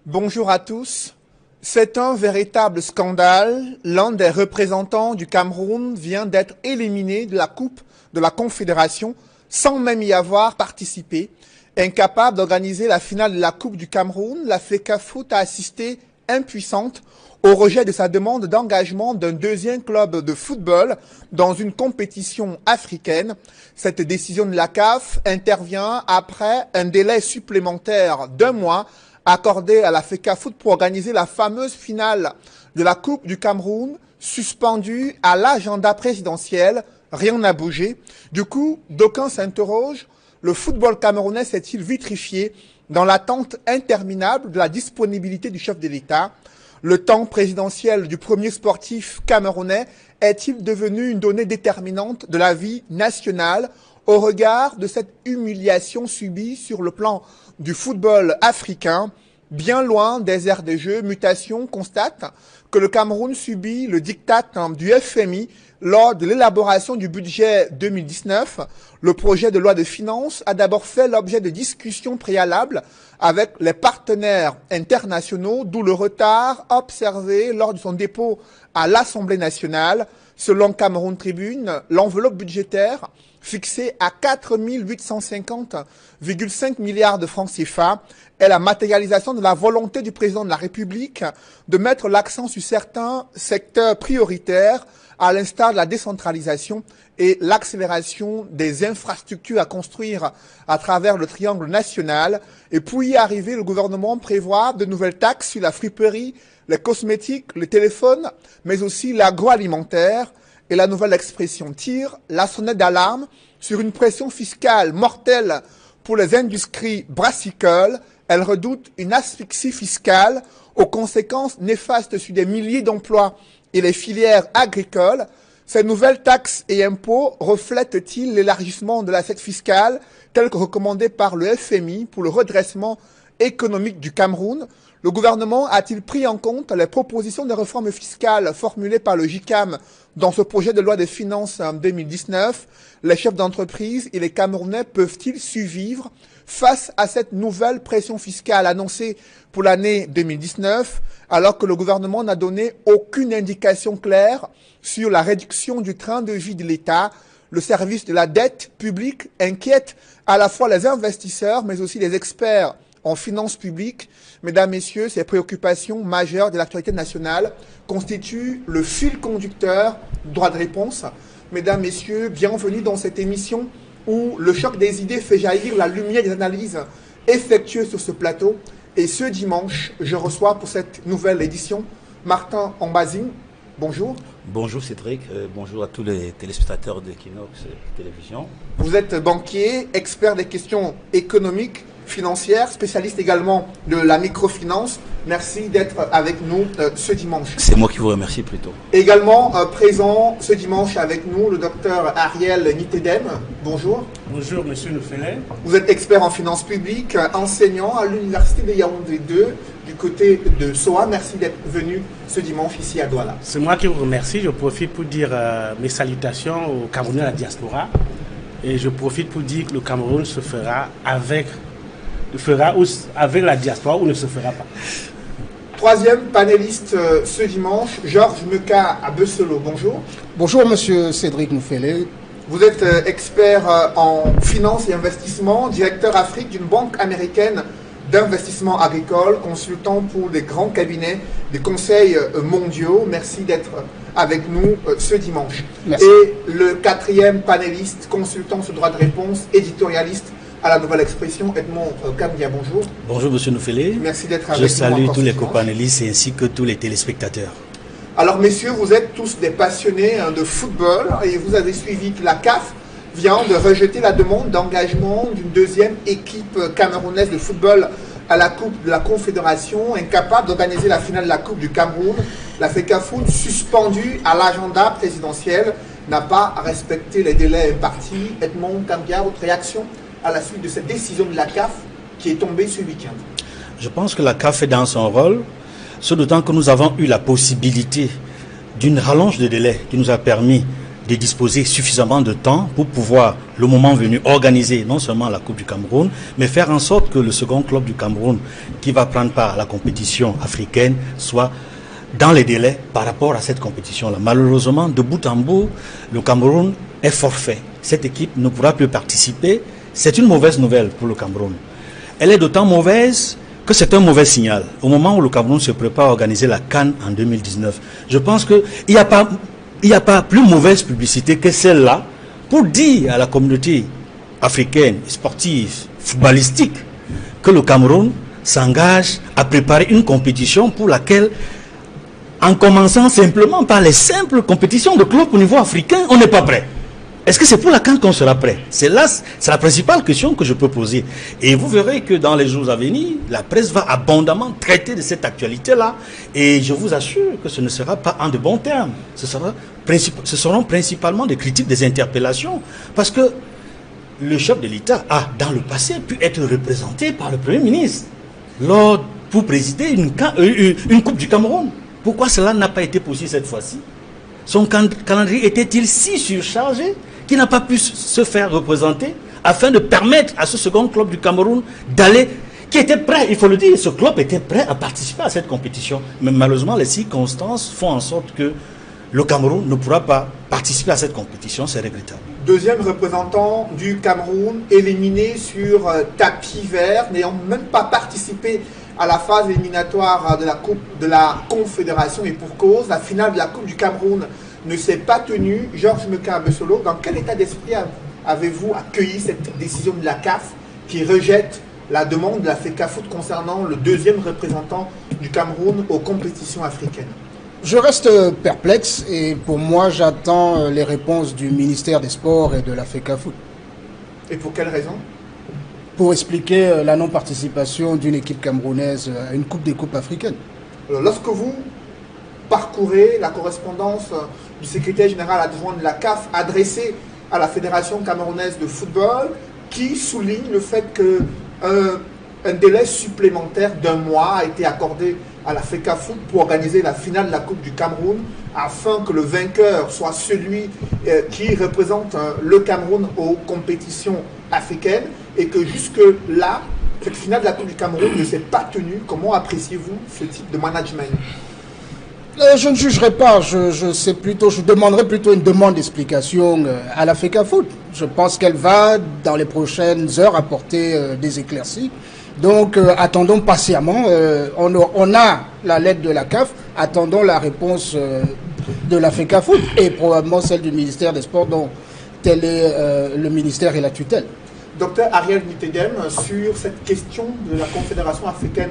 Bonjour à tous. C'est un véritable scandale. L'un des représentants du Cameroun vient d'être éliminé de la Coupe de la Confédération sans même y avoir participé. Incapable d'organiser la finale de la Coupe du Cameroun, la FECAFOOT a assisté impuissante au rejet de sa demande d'engagement d'un deuxième club de football dans une compétition africaine. Cette décision de la CAF intervient après un délai supplémentaire d'1 mois accordé à la FECAFOOT pour organiser la fameuse finale de la Coupe du Cameroun, suspendue à l'agenda présidentiel. Rien n'a bougé. Du coup, d'aucuns s'interrogent, le football camerounais s'est-il vitrifié dans l'attente interminable de la disponibilité du chef de l'État? Le temps présidentiel du premier sportif camerounais est-il devenu une donnée déterminante de la vie nationale au regard de cette humiliation subie sur le plan du football africain? Bien loin des aires de jeu, Mutation constate que le Cameroun subit le diktat du FMI lors de l'élaboration du budget 2019. Le projet de loi de finances a d'abord fait l'objet de discussions préalables avec les partenaires internationaux, d'où le retard observé lors de son dépôt à l'Assemblée nationale. Selon Cameroun Tribune, l'enveloppe budgétaire fixée à 4 850,5 milliards de francs CFA est la matérialisation de la volonté du président de la République de mettre l'accent sur certains secteurs prioritaires, à l'instar de la décentralisation et l'accélération des infrastructures à construire à travers le triangle national. Et pour y arriver, le gouvernement prévoit de nouvelles taxes sur la friperie, les cosmétiques, le téléphone, mais aussi l'agroalimentaire. Et la nouvelle expression tire la sonnette d'alarme sur une pression fiscale mortelle pour les industries brassicoles. Elle redoute une asphyxie fiscale aux conséquences néfastes sur des milliers d'emplois et les filières agricoles. Ces nouvelles taxes et impôts reflètent-ils l'élargissement de l'assiette fiscale tel que recommandé par le FMI pour le redressement économique du Cameroun? Le gouvernement a-t-il pris en compte les propositions de réforme fiscale formulées par le JICAM dans ce projet de loi de finances en 2019? Les chefs d'entreprise et les Camerounais peuvent-ils survivre face à cette nouvelle pression fiscale annoncée pour l'année 2019, alors que le gouvernement n'a donné aucune indication claire sur la réduction du train de vie de l'État? Le service de la dette publique inquiète à la fois les investisseurs, mais aussi les experts en finances publiques. Mesdames, Messieurs, ces préoccupations majeures de l'actualité nationale constituent le fil conducteur du droit de réponse. Mesdames, Messieurs, bienvenue dans cette émission où le choc des idées fait jaillir la lumière des analyses effectuées sur ce plateau. Et ce dimanche, je reçois pour cette nouvelle édition Martin Ambazine. Bonjour. Bonjour Cédric, bonjour à tous les téléspectateurs d'Equinox Télévision. Vous êtes banquier, expert des questions économiques, financières, spécialiste également de la microfinance. Merci d'être avec nous ce dimanche. C'est moi qui vous remercie plutôt. Également présent ce dimanche avec nous le docteur Ariel Nitedem. Bonjour. Bonjour Monsieur Nufele. Vous êtes expert en finances publiques, enseignant à l'Université de Yaoundé 2 du côté de SOA. Merci d'être venu ce dimanche ici à Douala. C'est moi qui vous remercie. Je profite pour dire mes salutations aux Camerounais à la diaspora. Et je profite pour dire que le Cameroun se fera avec la diaspora ou ne se fera pas. Troisième panéliste ce dimanche, Georges Meka Abesselo. Bonjour. Bonjour Monsieur Cédric Nufele. Vous êtes expert en finance et investissement, directeur Afrique d'une banque américaine d'investissement agricole, consultant pour des grands cabinets des conseils mondiaux. Merci d'être avec nous ce dimanche. Merci. Et le quatrième panéliste, consultant sur droit de réponse, éditorialiste à la Nouvelle Expression, Edmond Kambia. Bonjour. Bonjour Monsieur Nufele. Merci d'être avec nous. Je salue tous les dimanche. copanélistes ainsi que tous les téléspectateurs. Alors messieurs, vous êtes tous des passionnés de football et vous avez suivi que la CAF vient de rejeter la demande d'engagement d'une deuxième équipe camerounaise de football à la Coupe de la Confédération, incapable d'organiser la finale de la Coupe du Cameroun. La FECAFOOT, suspendue à l'agenda présidentiel, n'a pas respecté les délais impartis. Edmond Kambia, votre réaction à la suite de cette décision de la CAF qui est tombée ce week-end? Je pense que la CAF est dans son rôle, ce d'autant que nous avons eu la possibilité d'une rallonge de délai qui nous a permis de disposer suffisamment de temps pour pouvoir, le moment venu, organiser non seulement la Coupe du Cameroun, mais faire en sorte que le second club du Cameroun qui va prendre part à la compétition africaine soit dans les délais par rapport à cette compétition-là. Malheureusement, de bout en bout, le Cameroun est forfait. Cette équipe ne pourra plus participer. C'est une mauvaise nouvelle pour le Cameroun. Elle est d'autant mauvaise que c'est un mauvais signal. Au moment où le Cameroun se prépare à organiser la CAN en 2019, je pense qu'il n'y a pas plus mauvaise publicité que celle-là pour dire à la communauté africaine, sportive, footballistique, que le Cameroun s'engage à préparer une compétition pour laquelle, en commençant simplement par les simples compétitions de clubs au niveau africain, on n'est pas prêt. Est-ce que c'est pour la CAN qu'on sera prêt? C'est la principale question que je peux poser. Et vous verrez que dans les jours à venir, la presse va abondamment traiter de cette actualité-là. Et je vous assure que ce ne sera pas en de bons termes. Ce seront principalement des critiques, des interpellations. Parce que le chef de l'État a, dans le passé, pu être représenté par le Premier ministre pour présider une Coupe du Cameroun. Pourquoi cela n'a pas été possible cette fois-ci? Son calendrier était-il si surchargé qu'il n'a pas pu se faire représenter afin de permettre à ce second club du Cameroun d'aller, qui était prêt, il faut le dire, ce club était prêt à participer à cette compétition. Mais malheureusement, les circonstances font en sorte que le Cameroun ne pourra pas participer à cette compétition, c'est regrettable. Deuxième représentant du Cameroun éliminé sur tapis vert, n'ayant même pas participé à la phase éliminatoire de la Confédération, et pour cause, la finale de la Coupe du Cameroun ne s'est pas tenue. Georges Meka-Abesolo, dans quel état d'esprit avez-vous accueilli cette décision de la CAF qui rejette la demande de la FECAFOOT concernant le deuxième représentant du Cameroun aux compétitions africaines? Je reste perplexe et pour moi, j'attends les réponses du ministère des Sports et de la FECAFOOT. Et pour quelle raison? Pour expliquer la non-participation d'une équipe camerounaise à une Coupe des Coupes africaines. Alors, lorsque vous parcourez la correspondance du secrétaire général adjoint de la CAF adressée à la Fédération camerounaise de football, qui souligne le fait qu'un délai supplémentaire d'1 mois a été accordé à la FECAFOOT pour organiser la finale de la Coupe du Cameroun, afin que le vainqueur soit celui qui représente le Cameroun aux compétitions africaines, et que jusque-là, cette finale de la Coupe du Cameroun ne s'est pas tenue. Comment appréciez-vous ce type de management? Je ne jugerai pas, je demanderai plutôt une demande d'explication à la FECAFOOT. Je pense qu'elle va, dans les prochaines heures, apporter des éclaircies. Donc, attendons patiemment. On a la lettre de la CAF, attendons la réponse de la FECAFOOT et probablement celle du ministère des Sports, dont tel est le ministère et la tutelle. Docteur Ariel Mitedem, sur cette question de la Confédération africaine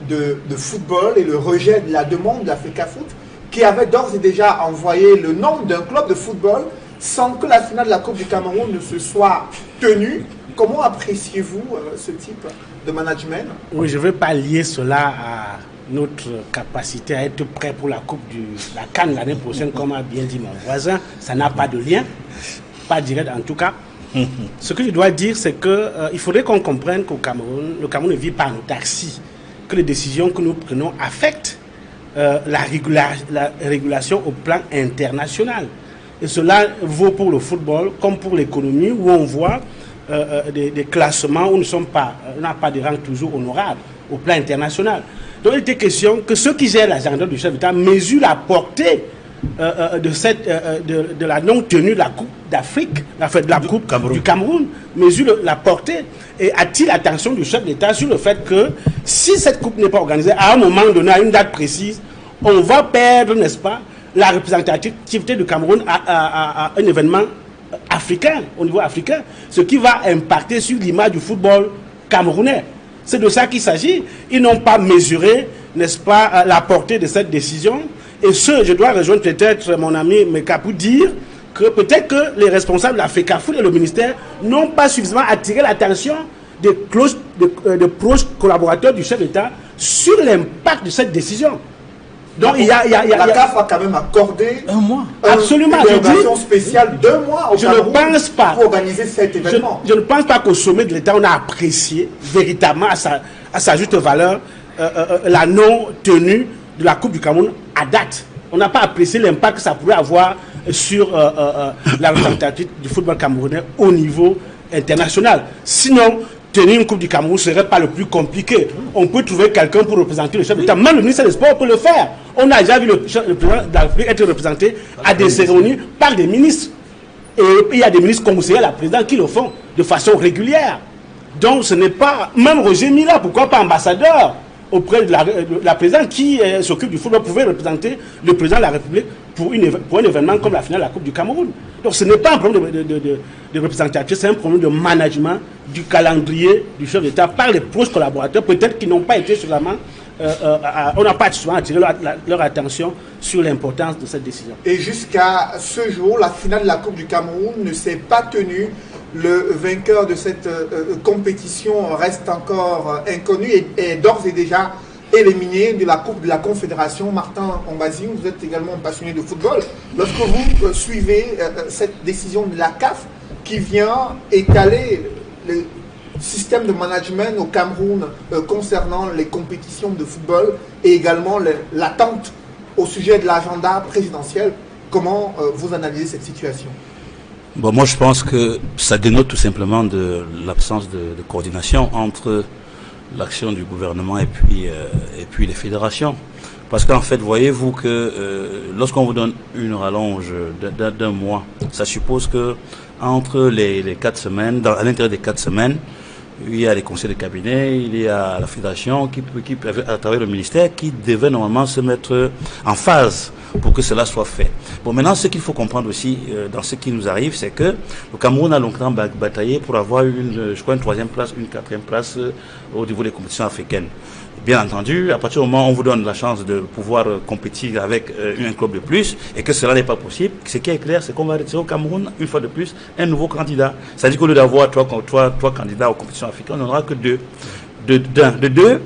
de football et le rejet de la demande de la FECAFOOT, qui avait d'ores et déjà envoyé le nom d'un club de football sans que la finale de la Coupe du Cameroun ne se soit tenue, comment appréciez-vous ce type de management? Oui, je ne veux pas lier cela à notre capacité à être prêt pour la Coupe la CAN l'année prochaine, comme a bien dit mon voisin. Ça n'a pas de lien, pas direct en tout cas. Ce que je dois dire, c'est qu'il faudrait qu'on comprenne qu'au Cameroun, le Cameroun ne vit pas en taxi, que les décisions que nous prenons affectent la régulation au plan international. Et cela vaut pour le football comme pour l'économie, où on voit des classements où on n'a pas de rang toujours honorable au plan international. Donc il était question que ceux qui gèrent l'agenda du chef d'État mesurent la portée de la non-tenue de la Coupe d'Afrique, de la Coupe du Cameroun, mesure la portée et attire l'attention du chef d'État sur le fait que si cette Coupe n'est pas organisée à un moment donné, à une date précise, on va perdre, n'est-ce pas, la représentativité du Cameroun à un événement africain, au niveau africain, ce qui va impacter sur l'image du football camerounais. C'est de ça qu'il s'agit. Ils n'ont pas mesuré, n'est-ce pas, la portée de cette décision. Et je dois rejoindre peut-être mon ami Meka pour dire que peut-être que les responsables de la FECAFOOT et le ministère n'ont pas suffisamment attiré l'attention des proches collaborateurs du chef d'État sur l'impact de cette décision. Donc la CAF a quand même accordé 1 mois. Absolument. Une délégation spéciale 2 mois au Cameroun pour organiser cet événement. Je ne pense pas qu'au sommet de l'État, on a apprécié véritablement à sa juste valeur la non-tenue de la Coupe du Cameroun à date. On n'a pas apprécié l'impact que ça pourrait avoir sur la représentativité du football camerounais au niveau international. Sinon, tenir une Coupe du Cameroun ne serait pas le plus compliqué. On peut trouver quelqu'un pour représenter le chef d'État. Même le ministre des Sports peut le faire. On a déjà vu le président de la République être représenté à des cérémonies par des ministres. Et il y a des ministres conseillers à la présidence qui le font de façon régulière. Donc ce n'est pas... Même Roger Mila, pourquoi pas ambassadeur auprès de la présidente qui s'occupe du football, pouvait représenter le président de la République pour un événement comme la finale de la Coupe du Cameroun. Donc ce n'est pas un problème de représentativité, c'est un problème de management du calendrier du chef d'État par les proches collaborateurs, peut-être qui n'ont pas été suffisamment... on n'a pas souvent attiré leur attention sur l'importance de cette décision. Et jusqu'à ce jour, la finale de la Coupe du Cameroun ne s'est pas tenue. Le vainqueur de cette compétition reste encore inconnu et est d'ores et déjà éliminé de la Coupe de la Confédération. Martin Ombazing, vous êtes également passionné de football. Lorsque vous suivez cette décision de la CAF qui vient étaler le système de management au Cameroun concernant les compétitions de football et également l'attente au sujet de l'agenda présidentiel, comment vous analysez cette situation ? Bon, moi je pense que ça dénote tout simplement de l'absence de coordination entre l'action du gouvernement et puis les fédérations. Parce qu'en fait, voyez-vous que lorsqu'on vous donne une rallonge d'un mois, ça suppose que entre les 4 semaines, à l'intérieur des 4 semaines, il y a les conseils de cabinet, il y a la fédération qui à travers le ministère, qui devait normalement se mettre en phase pour que cela soit fait. Bon, maintenant, ce qu'il faut comprendre aussi dans ce qui nous arrive, c'est que le Cameroun a longtemps bataillé pour avoir une 3e place, une 4e place au niveau des compétitions africaines. Bien entendu, à partir du moment où on vous donne la chance de pouvoir compétir avec un club de plus et que cela n'est pas possible, ce qui est clair, c'est qu'on va retirer au Cameroun, une fois de plus, un nouveau candidat. C'est-à-dire qu'au lieu d'avoir trois candidats aux compétitions africaines, on n'aura que deux. De deux,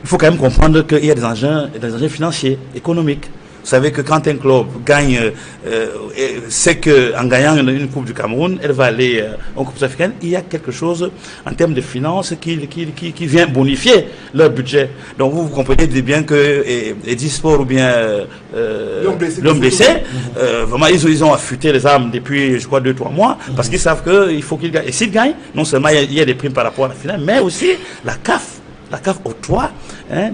il faut quand même comprendre qu'il y a des enjeux financiers, économiques. Vous savez que quand un club gagne, c'est qu'en gagnant une Coupe du Cameroun, elle va aller en Coupe africaine, il y a quelque chose en termes de finances qui vient bonifier leur budget. Donc vous comprenez bien que Eddy Sport ou bien l'homme blessé, vraiment ils ont affûté les armes depuis, je crois, 2-3 mois, parce qu'ils savent qu'il faut qu'ils gagnent. Et s'ils gagnent, non seulement il y a des primes par rapport à la finale, mais aussi la CAF octroie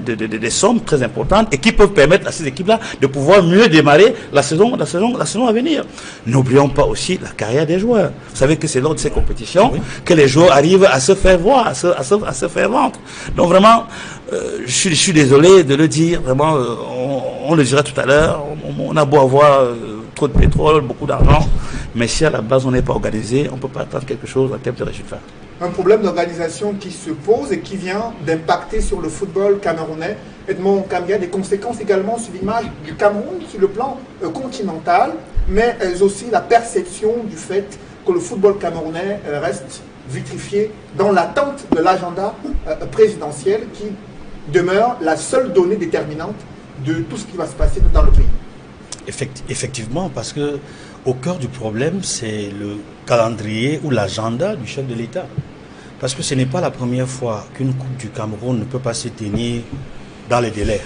des sommes très importantes et qui peuvent permettre à ces équipes-là de pouvoir mieux démarrer la saison à venir. N'oublions pas aussi la carrière des joueurs. Vous savez que c'est lors de ces compétitions que les joueurs arrivent à se faire voir, à se faire vendre. Donc vraiment, je suis désolé de le dire, vraiment, on le dira tout à l'heure, on a beau avoir trop de pétrole, beaucoup d'argent, mais si à la base on n'est pas organisé, on ne peut pas attendre quelque chose en termes de résultats. Un problème d'organisation qui se pose et qui vient d'impacter sur le football camerounais. Edmond Kambia, des conséquences également sur l'image du Cameroun sur le plan continental, mais aussi la perception du fait que le football camerounais reste vitrifié dans l'attente de l'agenda présidentiel qui demeure la seule donnée déterminante de tout ce qui va se passer dans le pays. Effectivement, parce que au cœur du problème, c'est le calendrier ou l'agenda du chef de l'État. Parce que ce n'est pas la première fois qu'une Coupe du Cameroun ne peut pas se tenir dans les délais.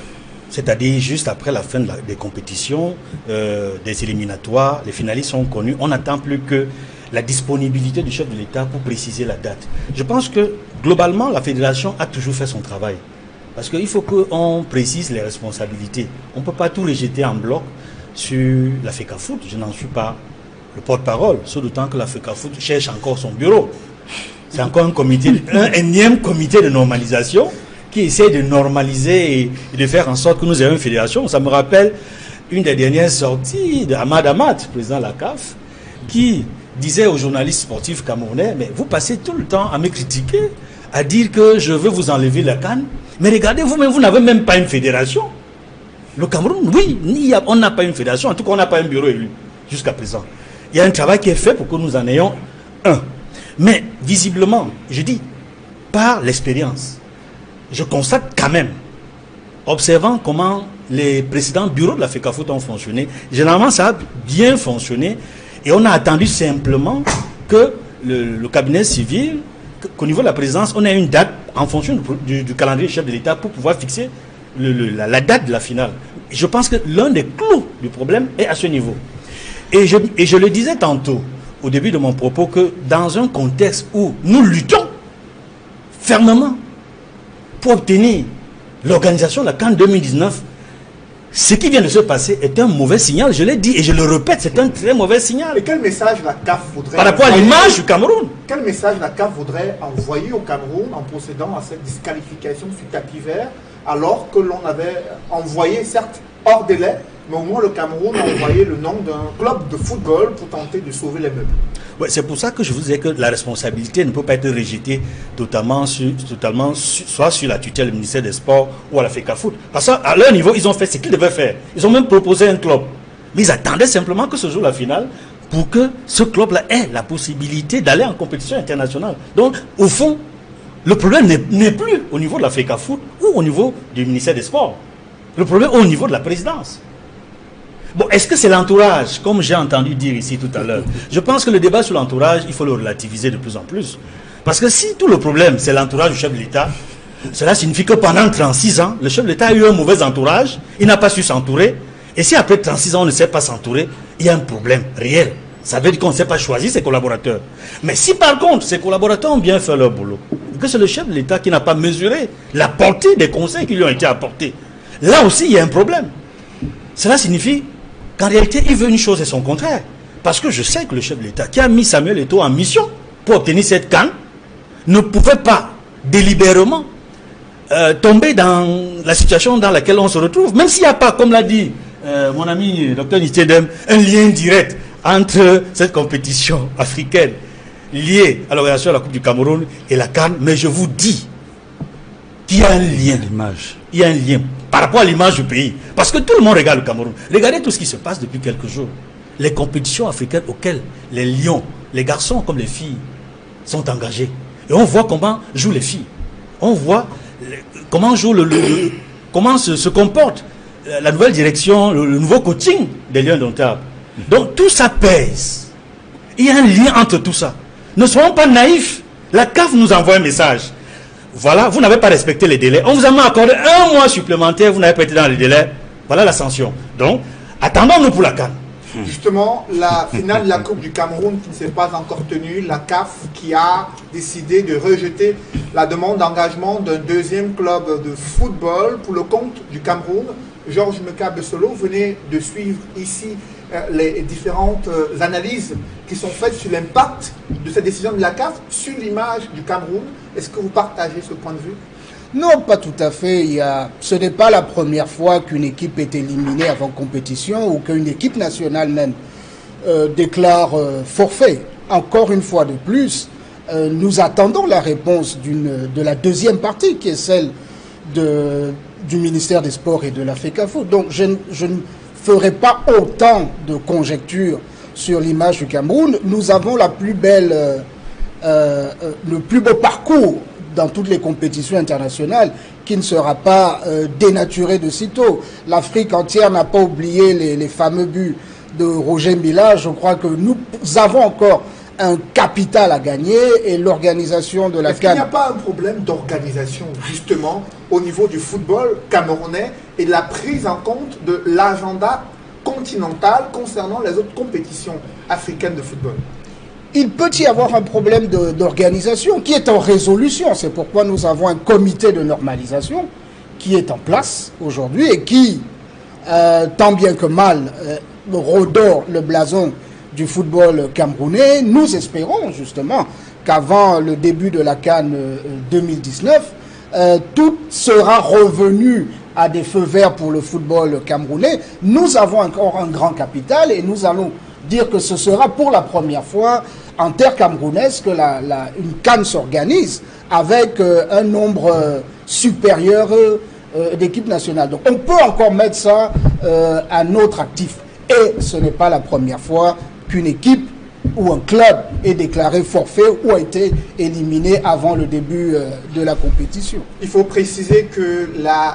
C'est-à-dire juste après la fin des compétitions, des éliminatoires, les finalistes sont connus. On n'attend plus que la disponibilité du chef de l'État pour préciser la date. Je pense que globalement, la fédération a toujours fait son travail. Parce qu'il faut qu'on précise les responsabilités. On ne peut pas tout rejeter en bloc sur la FECAFOOT. Je n'en suis pas le porte-parole, sauf d'autant que la FECAFOOT cherche encore son bureau. C'est encore un énième comité de normalisation qui essaie de normaliser et de faire en sorte que nous ayons une fédération. Ça me rappelle une des dernières sorties d'Ahmad Ahmad, président de la CAF, qui disait aux journalistes sportifs camerounais, mais vous passez tout le temps à me critiquer, à dire que je veux vous enlever la CAN, mais regardez vous-même, vous n'avez même pas une fédération. Le Cameroun, oui, on n'a pas une fédération, en tout cas on n'a pas un bureau élu jusqu'à présent. Il y a un travail qui est fait pour que nous en ayons un. Mais visiblement, je dis, par l'expérience, je constate quand même, observant comment les précédents bureaux de la FECAFOOT ont fonctionné, généralement ça a bien fonctionné et on a attendu simplement que le cabinet civil, qu'au niveau de la présidence, on ait une date en fonction du calendrier du chef de l'État pour pouvoir fixer la date de la finale. Je pense que l'un des clous du problème est à ce niveau. Et je le disais tantôt, au début de mon propos, que dans un contexte où nous luttons fermement pour obtenir l'organisation de la CAN 2019, ce qui vient de se passer est un mauvais signal, je l'ai dit et je le répète, c'est un très mauvais signal. Et quel message la CAF voudrait par rapport à l'image du Cameroun? Quel message la CAF voudrait envoyer au Cameroun en procédant à cette disqualification sur tapis vert, alors que l'on avait envoyé, certes hors délai, mais au moins le Cameroun a envoyé le nom d'un club de football pour tenter de sauver les meubles. Ouais, c'est pour ça que je vous disais que la responsabilité ne peut pas être rejetée totalement soit sur la tutelle du ministère des Sports ou à la FECAFOOT. Parce qu'à leur niveau, ils ont fait ce qu'ils devaient faire. Ils ont même proposé un club. Mais ils attendaient simplement que se joue la finale pour que ce club-là ait la possibilité d'aller en compétition internationale. Donc, au fond, le problème n'est plus au niveau de la FECAFOOT ou au niveau du ministère des Sports. Le problème est au niveau de la présidence. Bon, est-ce que c'est l'entourage, comme j'ai entendu dire ici tout à l'heure? Je pense que le débat sur l'entourage, il faut le relativiser de plus en plus. Parce que si tout le problème, c'est l'entourage du chef de l'État, cela signifie que pendant 36 ans, le chef de l'État a eu un mauvais entourage, il n'a pas su s'entourer. Et si après 36 ans, on ne sait pas s'entourer, il y a un problème réel. Ça veut dire qu'on ne sait pas choisir ses collaborateurs. Mais si par contre, ses collaborateurs ont bien fait leur boulot, et que c'est le chef de l'État qui n'a pas mesuré la portée des conseils qui lui ont été apportés, là aussi, il y a un problème. Cela signifie qu'en réalité, il veut une chose et son contraire. Parce que je sais que le chef de l'État, qui a mis Samuel Eto'o en mission pour obtenir cette CAN, ne pouvait pas délibérément tomber dans la situation dans laquelle on se retrouve. Même s'il n'y a pas, comme l'a dit mon ami Dr Nitedem, un lien direct entre cette compétition africaine liée à l'organisation de la Coupe du Cameroun et la CAN, mais je vous dis qu'il y a un lien. Il y a un lien par rapport à l'image du pays. Parce que tout le monde regarde le Cameroun. Regardez tout ce qui se passe depuis quelques jours. Les compétitions africaines auxquelles les lions, les garçons comme les filles, sont engagés. Et on voit comment jouent les filles. On voit comment joue comment se comporte la nouvelle direction, le nouveau coaching des Lions Indomptables. Donc tout ça pèse. Il y a un lien entre tout ça. Ne soyons pas naïfs. La CAF nous envoie un message. Voilà, vous n'avez pas respecté les délais. On vous a accordé un mois supplémentaire, vous n'avez pas été dans les délais. Voilà la sanction. Donc, attendons-nous pour la CAN. Justement, la finale de la Coupe du Cameroun qui ne s'est pas encore tenue, la CAF qui a décidé de rejeter la demande d'engagement d'un deuxième club de football pour le compte du Cameroun. Georges Meka-Bessolo, venez de suivre ici les différentes analyses qui sont faites sur l'impact de cette décision de la CAF sur l'image du Cameroun. Est-ce que vous partagez ce point de vue? Non, pas tout à fait. Ce n'est pas la première fois qu'une équipe est éliminée avant compétition ou qu'une équipe nationale même déclare forfait. Encore une fois de plus, nous attendons la réponse de la deuxième partie qui est celle du ministère des Sports et de la FECAFOOT. Donc je ne ferai pas autant de conjectures sur l'image du Cameroun. Nous avons le plus beau parcours dans toutes les compétitions internationales qui ne sera pas dénaturé de sitôt. L'Afrique entière n'a pas oublié les fameux buts de Roger Mila. Je crois que nous avons encore un capital à gagner et l'organisation de la CAN. Est-ce qu'il n'y a pas un problème d'organisation justement au niveau du football camerounais et de la prise en compte de l'agenda continental concernant les autres compétitions africaines de football? Il peut y avoir un problème d'organisation qui est en résolution. C'est pourquoi nous avons un comité de normalisation qui est en place aujourd'hui et qui, tant bien que mal, redore le blason du football camerounais. Nous espérons justement qu'avant le début de la CAN 2019, tout sera revenu à des feux verts pour le football camerounais. Nous avons encore un grand capital et nous allons dire que ce sera pour la première fois en terre camerounaise que une CAN s'organise avec un nombre supérieur d'équipes nationales. Donc on peut encore mettre ça à notre actif. Et ce n'est pas la première fois qu'une équipe ou un club est déclaré forfait ou a été éliminé avant le début de la compétition. Il faut préciser que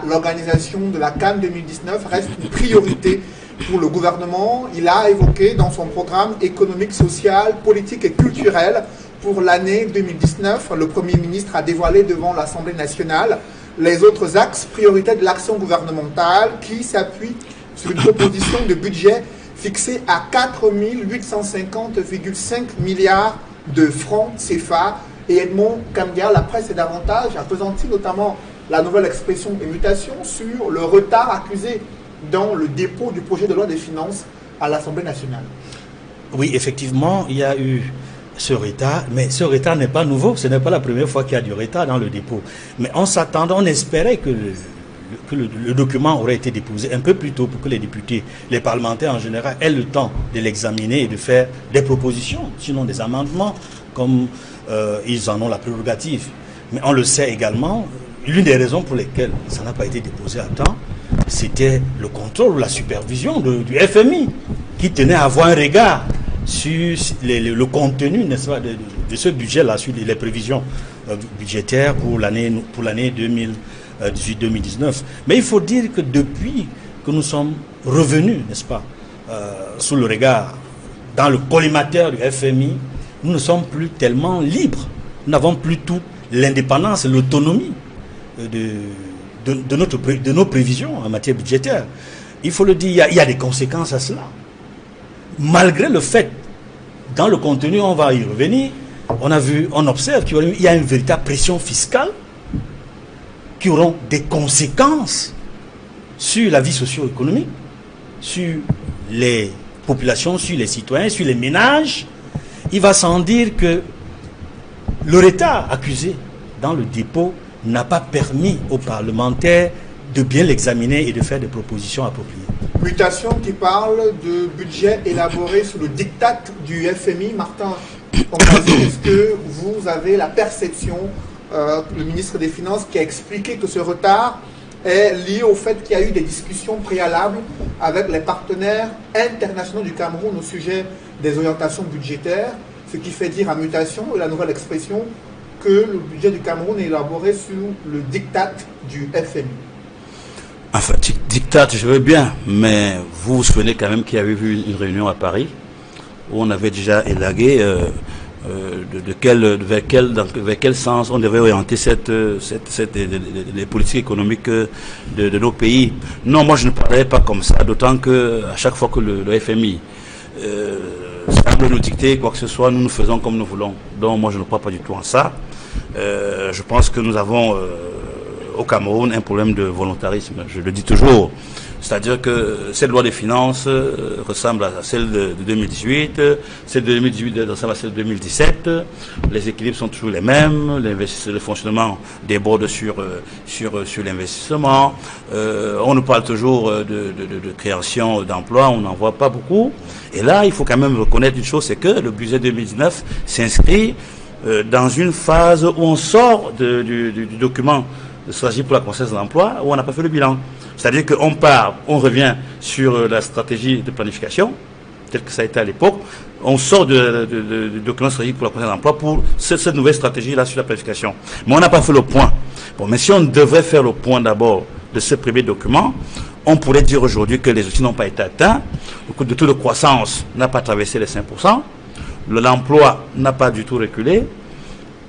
l'organisation de la CAN 2019 reste une priorité pour le gouvernement. Il a évoqué dans son programme économique, social, politique et culturel pour l'année 2019. Le Premier ministre a dévoilé devant l'Assemblée nationale les autres axes prioritaires de l'action gouvernementale qui s'appuient sur une proposition de budget fixé à 4 850,5 milliards de francs CFA. Et Edmond Kamgar, la presse est davantage appesantie notamment la nouvelle expression et mutation sur le retard accusé dans le dépôt du projet de loi des finances à l'Assemblée nationale. Oui, effectivement, il y a eu ce retard, mais ce retard n'est pas nouveau. Ce n'est pas la première fois qu'il y a du retard dans le dépôt. Mais on s'attendait, on espérait que le document aurait été déposé un peu plus tôt pour que les députés, les parlementaires en général, aient le temps de l'examiner et de faire des propositions, sinon des amendements, comme ils en ont la prérogative. Mais on le sait également, l'une des raisons pour lesquelles ça n'a pas été déposé à temps, c'était le contrôle ou la supervision du FMI, qui tenait à avoir un regard sur le contenu, n'est-ce pas, de ce budget-là, sur les prévisions budgétaires pour l'année 2018-2019. Mais il faut dire que depuis que nous sommes revenus, n'est-ce pas, sous le regard, dans le collimateur du FMI, nous ne sommes plus tellement libres. Nous n'avons plus toute l'indépendance et l'autonomie de nos prévisions en matière budgétaire. Il faut le dire, il y a des conséquences à cela. Malgré le fait, dans le contenu, on va y revenir, on observe qu'il y a une véritable pression fiscale qui auront des conséquences sur la vie socio-économique, sur les populations, sur les citoyens, sur les ménages. Il va sans dire que le retard accusé dans le dépôt n'a pas permis aux parlementaires de bien l'examiner et de faire des propositions appropriées. Mutation qui parle de budget élaboré sous le diktat du FMI. Martin, est-ce que vous avez la perception, le ministre des Finances qui a expliqué que ce retard est lié au fait qu'il y a eu des discussions préalables avec les partenaires internationaux du Cameroun au sujet des orientations budgétaires, ce qui fait dire à Mutation, la nouvelle expression, que le budget du Cameroun est élaboré sous le diktat du FMI. Enfin, diktat, je veux bien, mais vous vous souvenez quand même qu'il y avait eu une réunion à Paris où on avait déjà élagué vers quel sens on devait orienter les politiques économiques de nos pays. Non, moi je ne parlerai pas comme ça, d'autant que à chaque fois que le FMI semble nous dicter quoi que ce soit, nous faisons comme nous voulons. Donc moi je ne crois pas du tout en ça. Je pense que nous avons au Cameroun un problème de volontarisme, je le dis toujours. C'est-à-dire que cette loi des finances ressemble à celle de 2018, celle de 2018 ressemble à celle de 2017, les équilibres sont toujours les mêmes, le fonctionnement déborde sur l'investissement, on nous parle toujours de création d'emplois, on n'en voit pas beaucoup. Et là, il faut quand même reconnaître une chose, c'est que le budget 2019 s'inscrit dans une phase où on sort du document de stratégie pour la croissance de l'emploi, où on n'a pas fait le bilan. C'est-à-dire on revient sur la stratégie de planification, telle que ça a été à l'époque, on sort du document stratégique pour la croissance de l'emploi pour cette nouvelle stratégie-là sur la planification. Mais on n'a pas fait le point. Bon, mais si on devrait faire le point d'abord de ce premier document, on pourrait dire aujourd'hui que les outils n'ont pas été atteints, le taux de croissance n'a pas traversé les 5%, l'emploi n'a pas du tout reculé.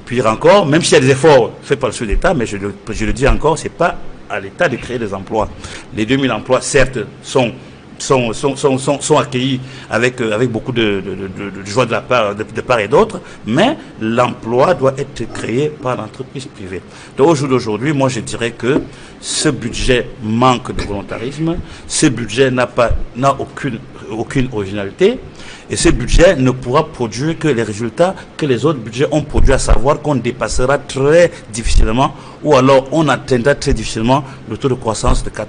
Pire encore, même s'il y a des efforts faits par le chef d'État, mais je le dis encore, c'est pas à l'État de créer des emplois. Les 2000 emplois, certes, sont accueillis avec beaucoup de joie de part et d'autre, mais l'emploi doit être créé par l'entreprise privée. Donc au jour d'aujourd'hui, moi je dirais que ce budget manque de volontarisme, ce budget n'a aucune originalité, et ce budget ne pourra produire que les résultats que les autres budgets ont produits, à savoir qu'on dépassera très difficilement, ou alors on atteindra très difficilement le taux de croissance de 4%.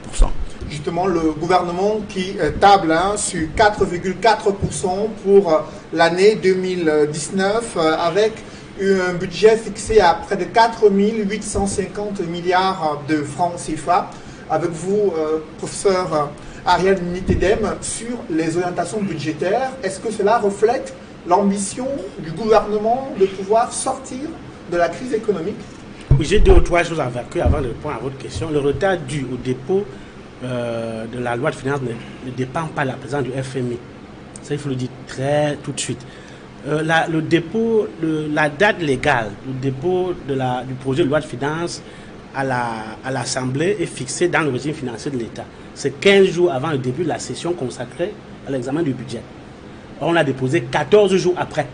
Justement, le gouvernement qui table sur 4,4% pour l'année 2019, avec un budget fixé à près de 4 850 milliards de francs CFA. Avec vous, professeur Ariel Nitedem, sur les orientations budgétaires, est-ce que cela reflète l'ambition du gouvernement de pouvoir sortir de la crise économique? Oui, j'ai deux ou trois choses à évacuer avant de répondre à votre question. Le retard dû au dépôt de la loi de finances ne dépend pas de la présence du FMI. Ça, il faut le dire tout de suite. Le dépôt, la date légale du dépôt du projet de loi de finances à l'Assemblée est fixée dans le régime financier de l'État. C'est 15 jours avant le début de la session consacrée à l'examen du budget. On l'a déposé 14 jours après.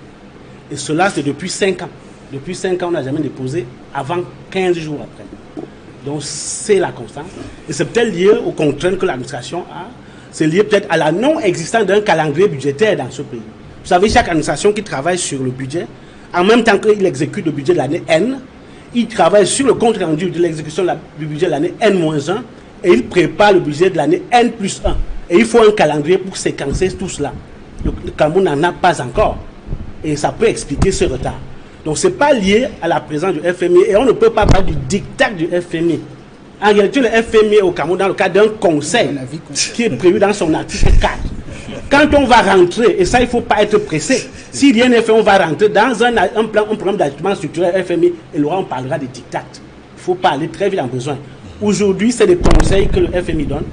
Et cela, c'est depuis 5 ans. Depuis 5 ans, on n'a jamais déposé avant 15 jours après. Donc, c'est la constance. Et c'est peut-être lié aux contraintes que l'administration a. C'est lié peut-être à la non-existence d'un calendrier budgétaire dans ce pays. Vous savez, chaque administration qui travaille sur le budget, en même temps qu'il exécute le budget de l'année N, il travaille sur le compte rendu de l'exécution du budget de l'année N-1 et il prépare le budget de l'année N+1. Et il faut un calendrier pour séquencer tout cela. Le Cameroun n'en a pas encore. Et ça peut expliquer ce retard. Donc, ce n'est pas lié à la présence du FMI. Et on ne peut pas parler du diktat du FMI. En réalité, le FMI au Cameroun, dans le cadre d'un conseil qui est prévu dans son article 4. Quand on va rentrer, et ça, il ne faut pas être pressé, s'il y a un FMI, on va rentrer dans un programme d'ajustement structurel FMI, et là, on parlera de diktat. Il ne faut pas aller très vite en besoin. Aujourd'hui, c'est des conseils que le FMI donne.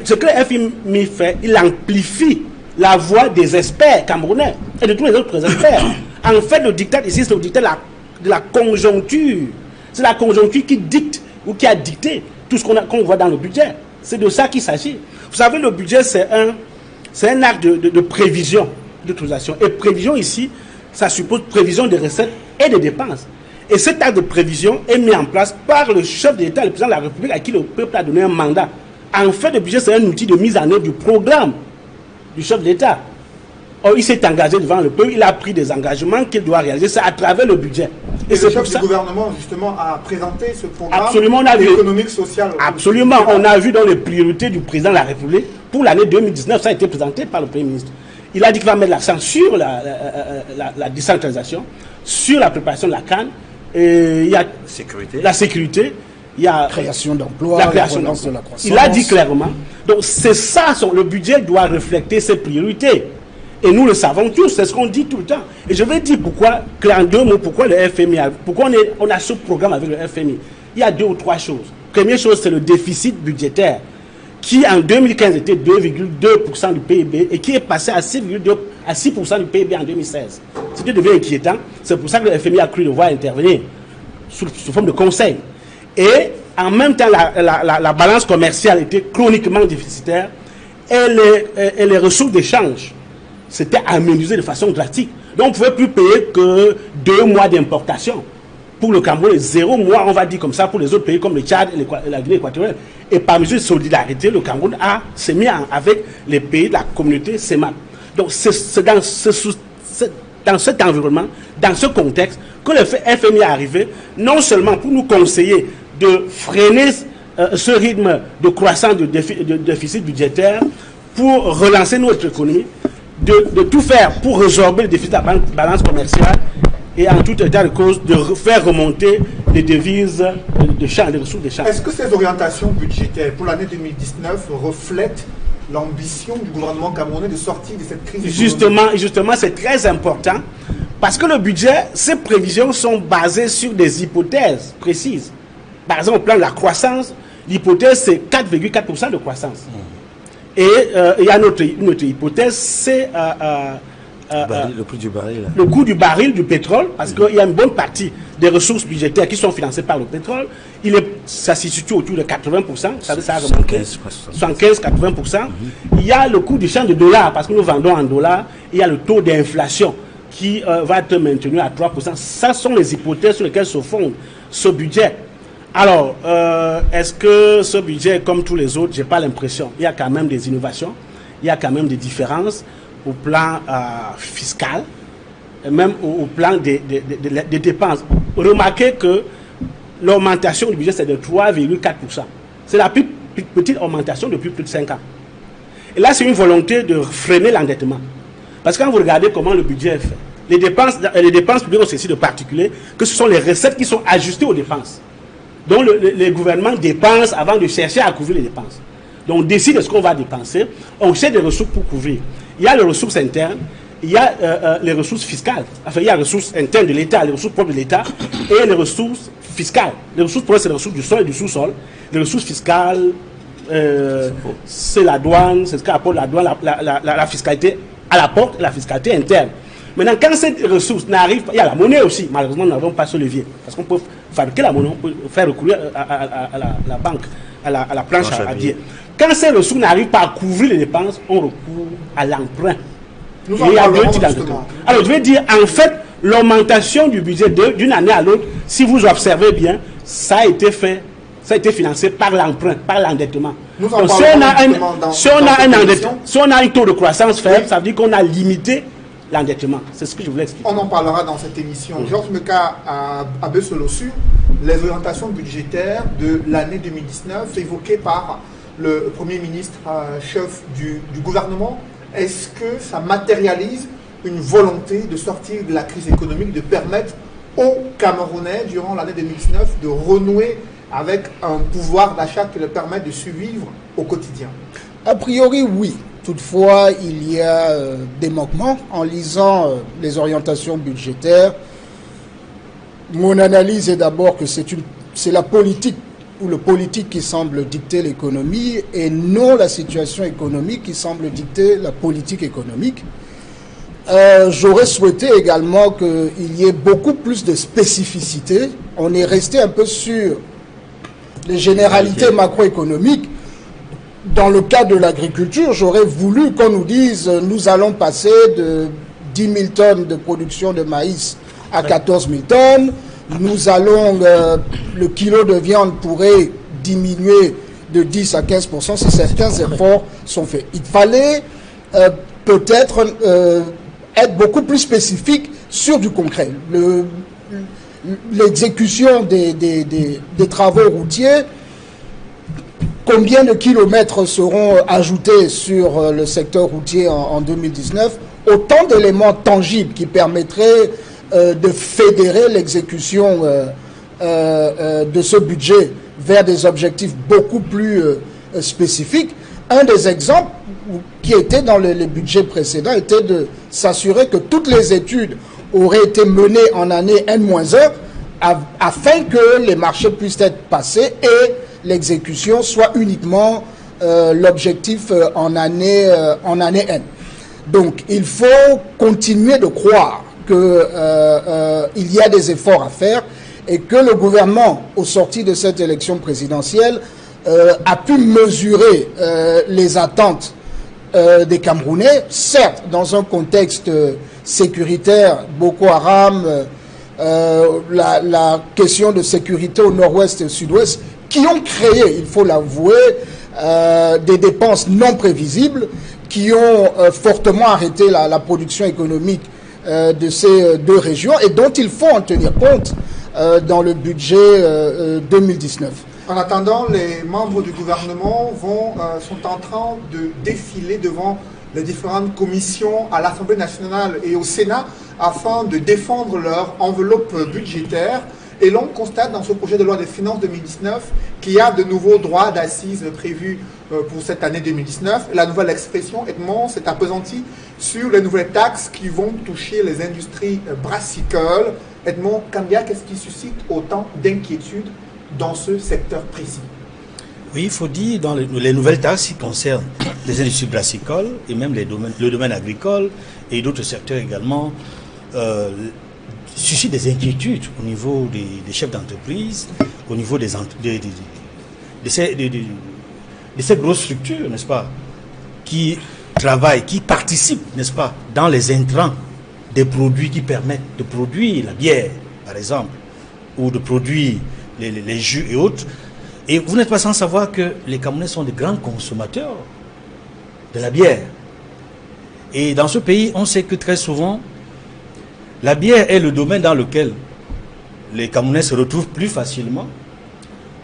Ce que le FMI fait, il amplifie la voix des experts camerounais et de tous les autres experts. En fait, le diktat ici, c'est le diktat de la conjoncture. C'est la conjoncture qui dicte ou qui a dicté tout ce qu'on voit dans le budget. C'est de ça qu'il s'agit. Vous savez, le budget, c'est un acte de prévision, d'autorisation. Et prévision ici, ça suppose prévision des recettes et des dépenses. Et cet acte de prévision est mis en place par le chef de l'État, le président de la République, à qui le peuple a donné un mandat. En fait, le budget, c'est un outil de mise en œuvre du programme du chef de l'État. Or, il s'est engagé devant le peuple, il a pris des engagements qu'il doit réaliser, c'est à travers le budget. Et le chef du gouvernement, justement, a présenté ce programme économique, social. Absolument, on a vu dans les priorités du président de la République, pour l'année 2019, ça a été présenté par le Premier ministre. Il a dit qu'il va mettre l'accent sur la décentralisation, sur la préparation de la CAN, et il y a la sécurité, il y a création d'emplois, la création d'emplois. De la croissance. Il a dit clairement. Donc c'est ça, le budget doit refléter ses priorités. Et nous le savons tous, c'est ce qu'on dit tout le temps. Et je vais dire pourquoi, en 2 mots, pourquoi le FMI, pourquoi on a ce programme avec le FMI. Il y a 2 ou 3 choses. Première chose, c'est le déficit budgétaire, qui en 2015 était 2,2% du PIB et qui est passé à 6% du PIB en 2016. Ce qui devient inquiétant, c'est pour ça que le FMI a cru devoir intervenir sous forme de conseil. Et en même temps, la balance commerciale était chroniquement déficitaire et les ressources d'échange s'étaient amenuisées de façon drastique. Donc on ne pouvait plus payer que 2 mois d'importation. Pour le Cameroun, 0 mois, on va dire comme ça, pour les autres pays comme le Tchad et la Guinée équatoriale. Et par mesure de solidarité, le Cameroun s'est mis avec les pays de la communauté CEMAC. Donc c'est dans cet environnement, dans ce contexte, que le FMI est arrivé, non seulement pour nous conseiller de freiner ce rythme de croissance de déficit budgétaire, pour relancer notre économie, de tout faire pour résorber le déficit de la balance commerciale et en tout état de cause de faire remonter les devises de change, les ressources de change. Est-ce que ces orientations budgétaires pour l'année 2019 reflètent l'ambition du gouvernement camerounais de sortir de cette crise? Justement, c'est très important parce que le budget, ces prévisions sont basées sur des hypothèses précises. Par exemple, au plan de la croissance, l'hypothèse c'est 4,4% de croissance. Et il y a une autre hypothèse, c'est le prix du baril. Le coût du baril du pétrole, parce qu'il y a une bonne partie des ressources budgétaires qui sont financées par le pétrole. Ça se situe autour de 80%, ça a remonté 75-80%. Il y a le coût du change de dollars, parce que nous vendons en dollars. Il y a le taux d'inflation qui va être maintenu à 3%. Ça sont les hypothèses sur lesquelles se fonde ce budget. Alors, est-ce que ce budget, comme tous les autres, je n'ai pas l'impression. Il y a quand même des innovations, il y a quand même des différences au plan fiscal, et même au plan des dépenses. Remarquez que l'augmentation du budget, c'est de 3,4%. C'est la plus petite augmentation depuis plus de 5 ans. Et là, c'est une volonté de freiner l'endettement. Parce que quand vous regardez comment le budget est fait, les dépenses publiques ont ceci de particulier, que ce sont les recettes qui sont ajustées aux dépenses. Donc les gouvernements dépensent avant de chercher à couvrir les dépenses. Donc on décide de ce qu'on va dépenser, on cherche des ressources pour couvrir. Il y a les ressources internes, il y a les ressources fiscales. Enfin, il y a les ressources internes de l'État, les ressources propres de l'État et les ressources fiscales. Les ressources propres, c'est les ressources du sol et du sous-sol. Les ressources fiscales, c'est la douane, c'est ce qu'apporte la douane, la fiscalité à la porte et la fiscalité interne. Maintenant, quand ces ressources n'arrivent pas, il y a la monnaie aussi. Malheureusement, nous n'avons pas ce levier. Parce qu'on peut fabriquer la monnaie, on peut faire recourir à la banque, à la planche à billets. Quand ces ressources n'arrivent pas à couvrir les dépenses, on recourt à l'emprunt. Nous en parlerons justement. Alors, je vais dire, en fait, l'augmentation du budget d'une année à l'autre, si vous observez bien, ça a été fait, ça a été financé par l'emprunt, par l'endettement. Nous en parlerons si on a un taux de croissance faible, ça veut dire qu'on a limité l'endettement. C'est ce que je voulais expliquer. On en parlera dans cette émission. Georges Meka a Besolo sur les orientations budgétaires de l'année 2019 évoquées par le Premier ministre, chef du gouvernement. Est-ce que ça matérialise une volonté de sortir de la crise économique, de permettre aux Camerounais, durant l'année 2019, de renouer avec un pouvoir d'achat qui leur permet de survivre au quotidien? A priori, oui. Toutefois, il y a des manquements. En lisant les orientations budgétaires, mon analyse est d'abord que c'est la politique ou le politique qui semble dicter l'économie et non la situation économique qui semble dicter la politique économique. J'aurais souhaité également qu'il y ait beaucoup plus de spécificité. On est resté un peu sur les généralités macroéconomiques. Dans le cas de l'agriculture, j'aurais voulu qu'on nous dise nous allons passer de 10 000 tonnes de production de maïs à 14 000 tonnes. Nous allons, le kilo de viande pourrait diminuer de 10 à 15% si certains efforts sont faits. Il fallait peut-être être beaucoup plus spécifique sur du concret. L'exécution des travaux routiers, combien de kilomètres seront ajoutés sur le secteur routier en 2019? Autant d'éléments tangibles qui permettraient de fédérer l'exécution de ce budget vers des objectifs beaucoup plus spécifiques. Un des exemples qui était dans le budget précédent était de s'assurer que toutes les études auraient été menées en année N-1 afin que les marchés puissent être passés et l'exécution soit uniquement l'objectif en année N. Donc il faut continuer de croire qu'il y a des efforts à faire et que le gouvernement, au sorti de cette élection présidentielle, a pu mesurer les attentes des Camerounais, certes dans un contexte sécuritaire, Boko Haram, la question de sécurité au nord-ouest et au sud-ouest, qui ont créé, il faut l'avouer, des dépenses non prévisibles, qui ont fortement arrêté la production économique de ces deux régions et dont il faut en tenir compte dans le budget 2019. En attendant, les membres du gouvernement sont en train de défiler devant les différentes commissions à l'Assemblée nationale et au Sénat afin de défendre leur enveloppe budgétaire. Et l'on constate dans ce projet de loi des finances 2019 qu'il y a de nouveaux droits d'assises prévus pour cette année 2019. La nouvelle expression, Edmond, s'est appesantie sur les nouvelles taxes qui vont toucher les industries brassicoles. Edmond Kambia, qu'est-ce qui suscite autant d'inquiétude dans ce secteur précis? Oui, il faut dire dans les nouvelles taxes qui concernent les industries brassicoles et même le domaine agricole et d'autres secteurs également, suscite des inquiétudes au niveau des chefs d'entreprise, au niveau de ces grosses structures, n'est-ce pas, qui travaillent, qui participent, n'est-ce pas, dans les intrants des produits qui permettent de produire la bière, par exemple, ou de produire les jus et autres. Et vous n'êtes pas sans savoir que les Camerounais sont de grands consommateurs de la bière. Et dans ce pays, on sait que très souvent, la bière est le domaine dans lequel les Camerounais se retrouvent plus facilement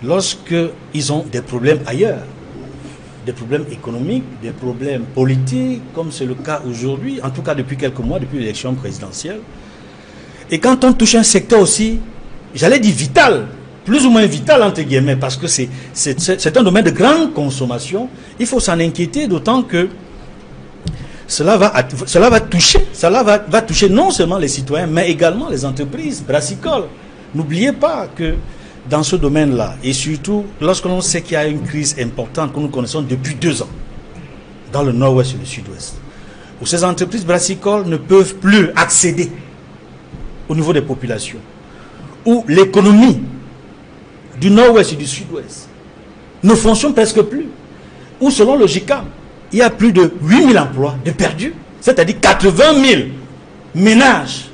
lorsqu'ils ont des problèmes ailleurs. Des problèmes économiques, des problèmes politiques, comme c'est le cas aujourd'hui, en tout cas depuis quelques mois, depuis l'élection présidentielle. Et quand on touche un secteur aussi, j'allais dire vital, plus ou moins vital entre guillemets, parce que c'est un domaine de grande consommation, il faut s'en inquiéter, d'autant que cela va toucher non seulement les citoyens, mais également les entreprises brassicoles. N'oubliez pas que dans ce domaine-là, et surtout lorsque l'on sait qu'il y a une crise importante que nous connaissons depuis 2 ans, dans le nord-ouest et le sud-ouest, où ces entreprises brassicoles ne peuvent plus accéder au niveau des populations, où l'économie du nord-ouest et du sud-ouest ne fonctionne presque plus, où selon le JICA, il y a plus de 8 000 emplois de perdus, c'est-à-dire 80 000 ménages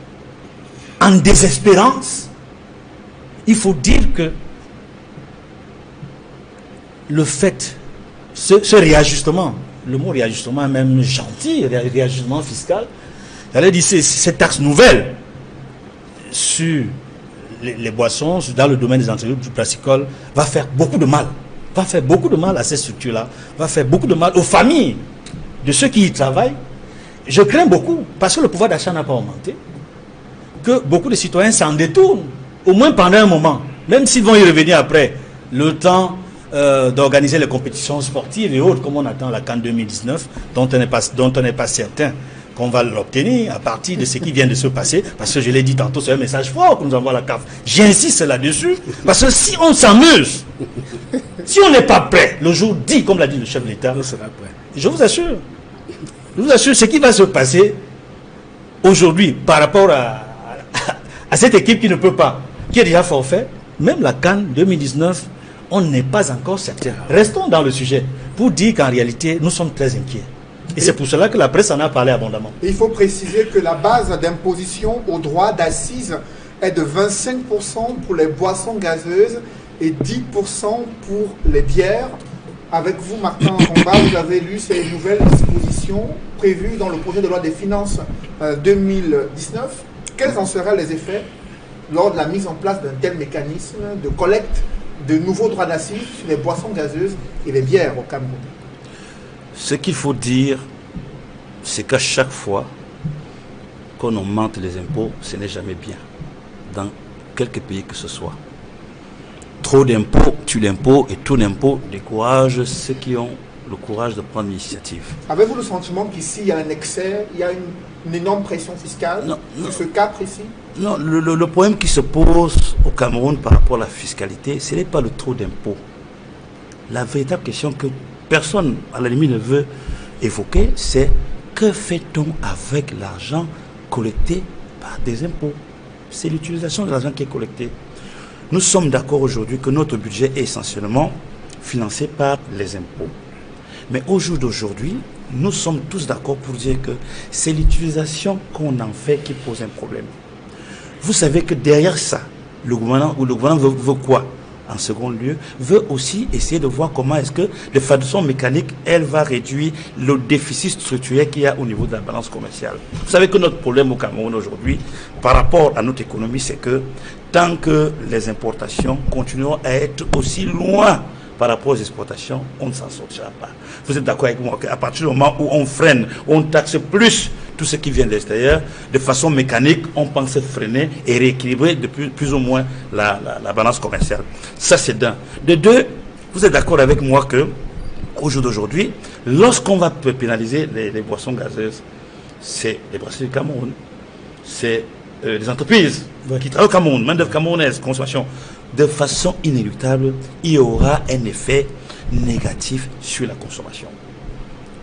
en désespérance. Il faut dire que le fait, ce réajustement, le mot réajustement est même gentil, réajustement fiscal, j'allais dire cette taxe nouvelle sur les boissons, dans le domaine des entreprises du brassicole, va faire beaucoup de mal. Va faire beaucoup de mal à ces structures-là, va faire beaucoup de mal aux familles de ceux qui y travaillent. Je crains beaucoup, parce que le pouvoir d'achat n'a pas augmenté, que beaucoup de citoyens s'en détournent, au moins pendant un moment, même s'ils vont y revenir après, le temps d'organiser les compétitions sportives et autres, comme on attend la CAN 2019, dont on n'est pas certain qu'on va l'obtenir à partir de ce qui vient de se passer, parce que je l'ai dit tantôt, c'est un message fort que nous envoie la CAF. J'insiste là-dessus, parce que si on s'amuse, si on n'est pas prêt, le jour dit, comme l'a dit le chef de l'État, je vous assure, ce qui va se passer aujourd'hui par rapport à cette équipe qui ne peut pas, qui est déjà forfait, même la CAN 2019, on n'est pas encore certain. Restons dans le sujet pour dire qu'en réalité, nous sommes très inquiets. Et c'est pour cela que la presse en a parlé abondamment. Il faut préciser que la base d'imposition au droit d'assises est de 25% pour les boissons gazeuses et 10% pour les bières. Avec vous, Martin Romba, vous avez lu ces nouvelles dispositions prévues dans le projet de loi des finances 2019. Quels en seraient les effets lors de la mise en place d'un tel mécanisme de collecte de nouveaux droits d'assises sur les boissons gazeuses et les bières au Cameroun? Ce qu'il faut dire, c'est qu'à chaque fois qu'on augmente les impôts, ce n'est jamais bien, dans quelque pays que ce soit. Trop d'impôts tue l'impôt et tout l'impôt décourage ceux qui ont le courage de prendre l'initiative. Avez-vous le sentiment qu'ici, il y a un excès, il y a une énorme pression fiscale sur ce cas précis? Non, le problème qui se pose au Cameroun par rapport à la fiscalité, ce n'est pas le trop d'impôts. La véritable question que personne, à la limite, ne veut évoquer, c'est que fait-on avec l'argent collecté par des impôts? C'est l'utilisation de l'argent qui est collecté. Nous sommes d'accord aujourd'hui que notre budget est essentiellement financé par les impôts. Mais au jour d'aujourd'hui, nous sommes tous d'accord pour dire que c'est l'utilisation qu'on en fait qui pose un problème. Vous savez que derrière ça, le gouvernement veut quoi? En second lieu, veut aussi essayer de voir comment est-ce que, de façon mécanique, elle va réduire le déficit structurel qu'il y a au niveau de la balance commerciale. Vous savez que notre problème au Cameroun aujourd'hui, par rapport à notre économie, c'est que tant que les importations continueront à être aussi loin par rapport aux exportations, on ne s'en sortira pas. Vous êtes d'accord avec moi qu'à partir du moment où on freine, on taxe plus tout ce qui vient de l'extérieur, de façon mécanique, on pense freiner et rééquilibrer de plus ou moins la balance commerciale. Ça, c'est d'un. De deux, vous êtes d'accord avec moi que au jour d'aujourd'hui, lorsqu'on va pénaliser les boissons gazeuses, c'est les brasseries du Cameroun, c'est les entreprises qui travaillent au Cameroun, main-d'œuvre camerounaise, consommation. De façon inéluctable, il y aura un effet négatif sur la consommation.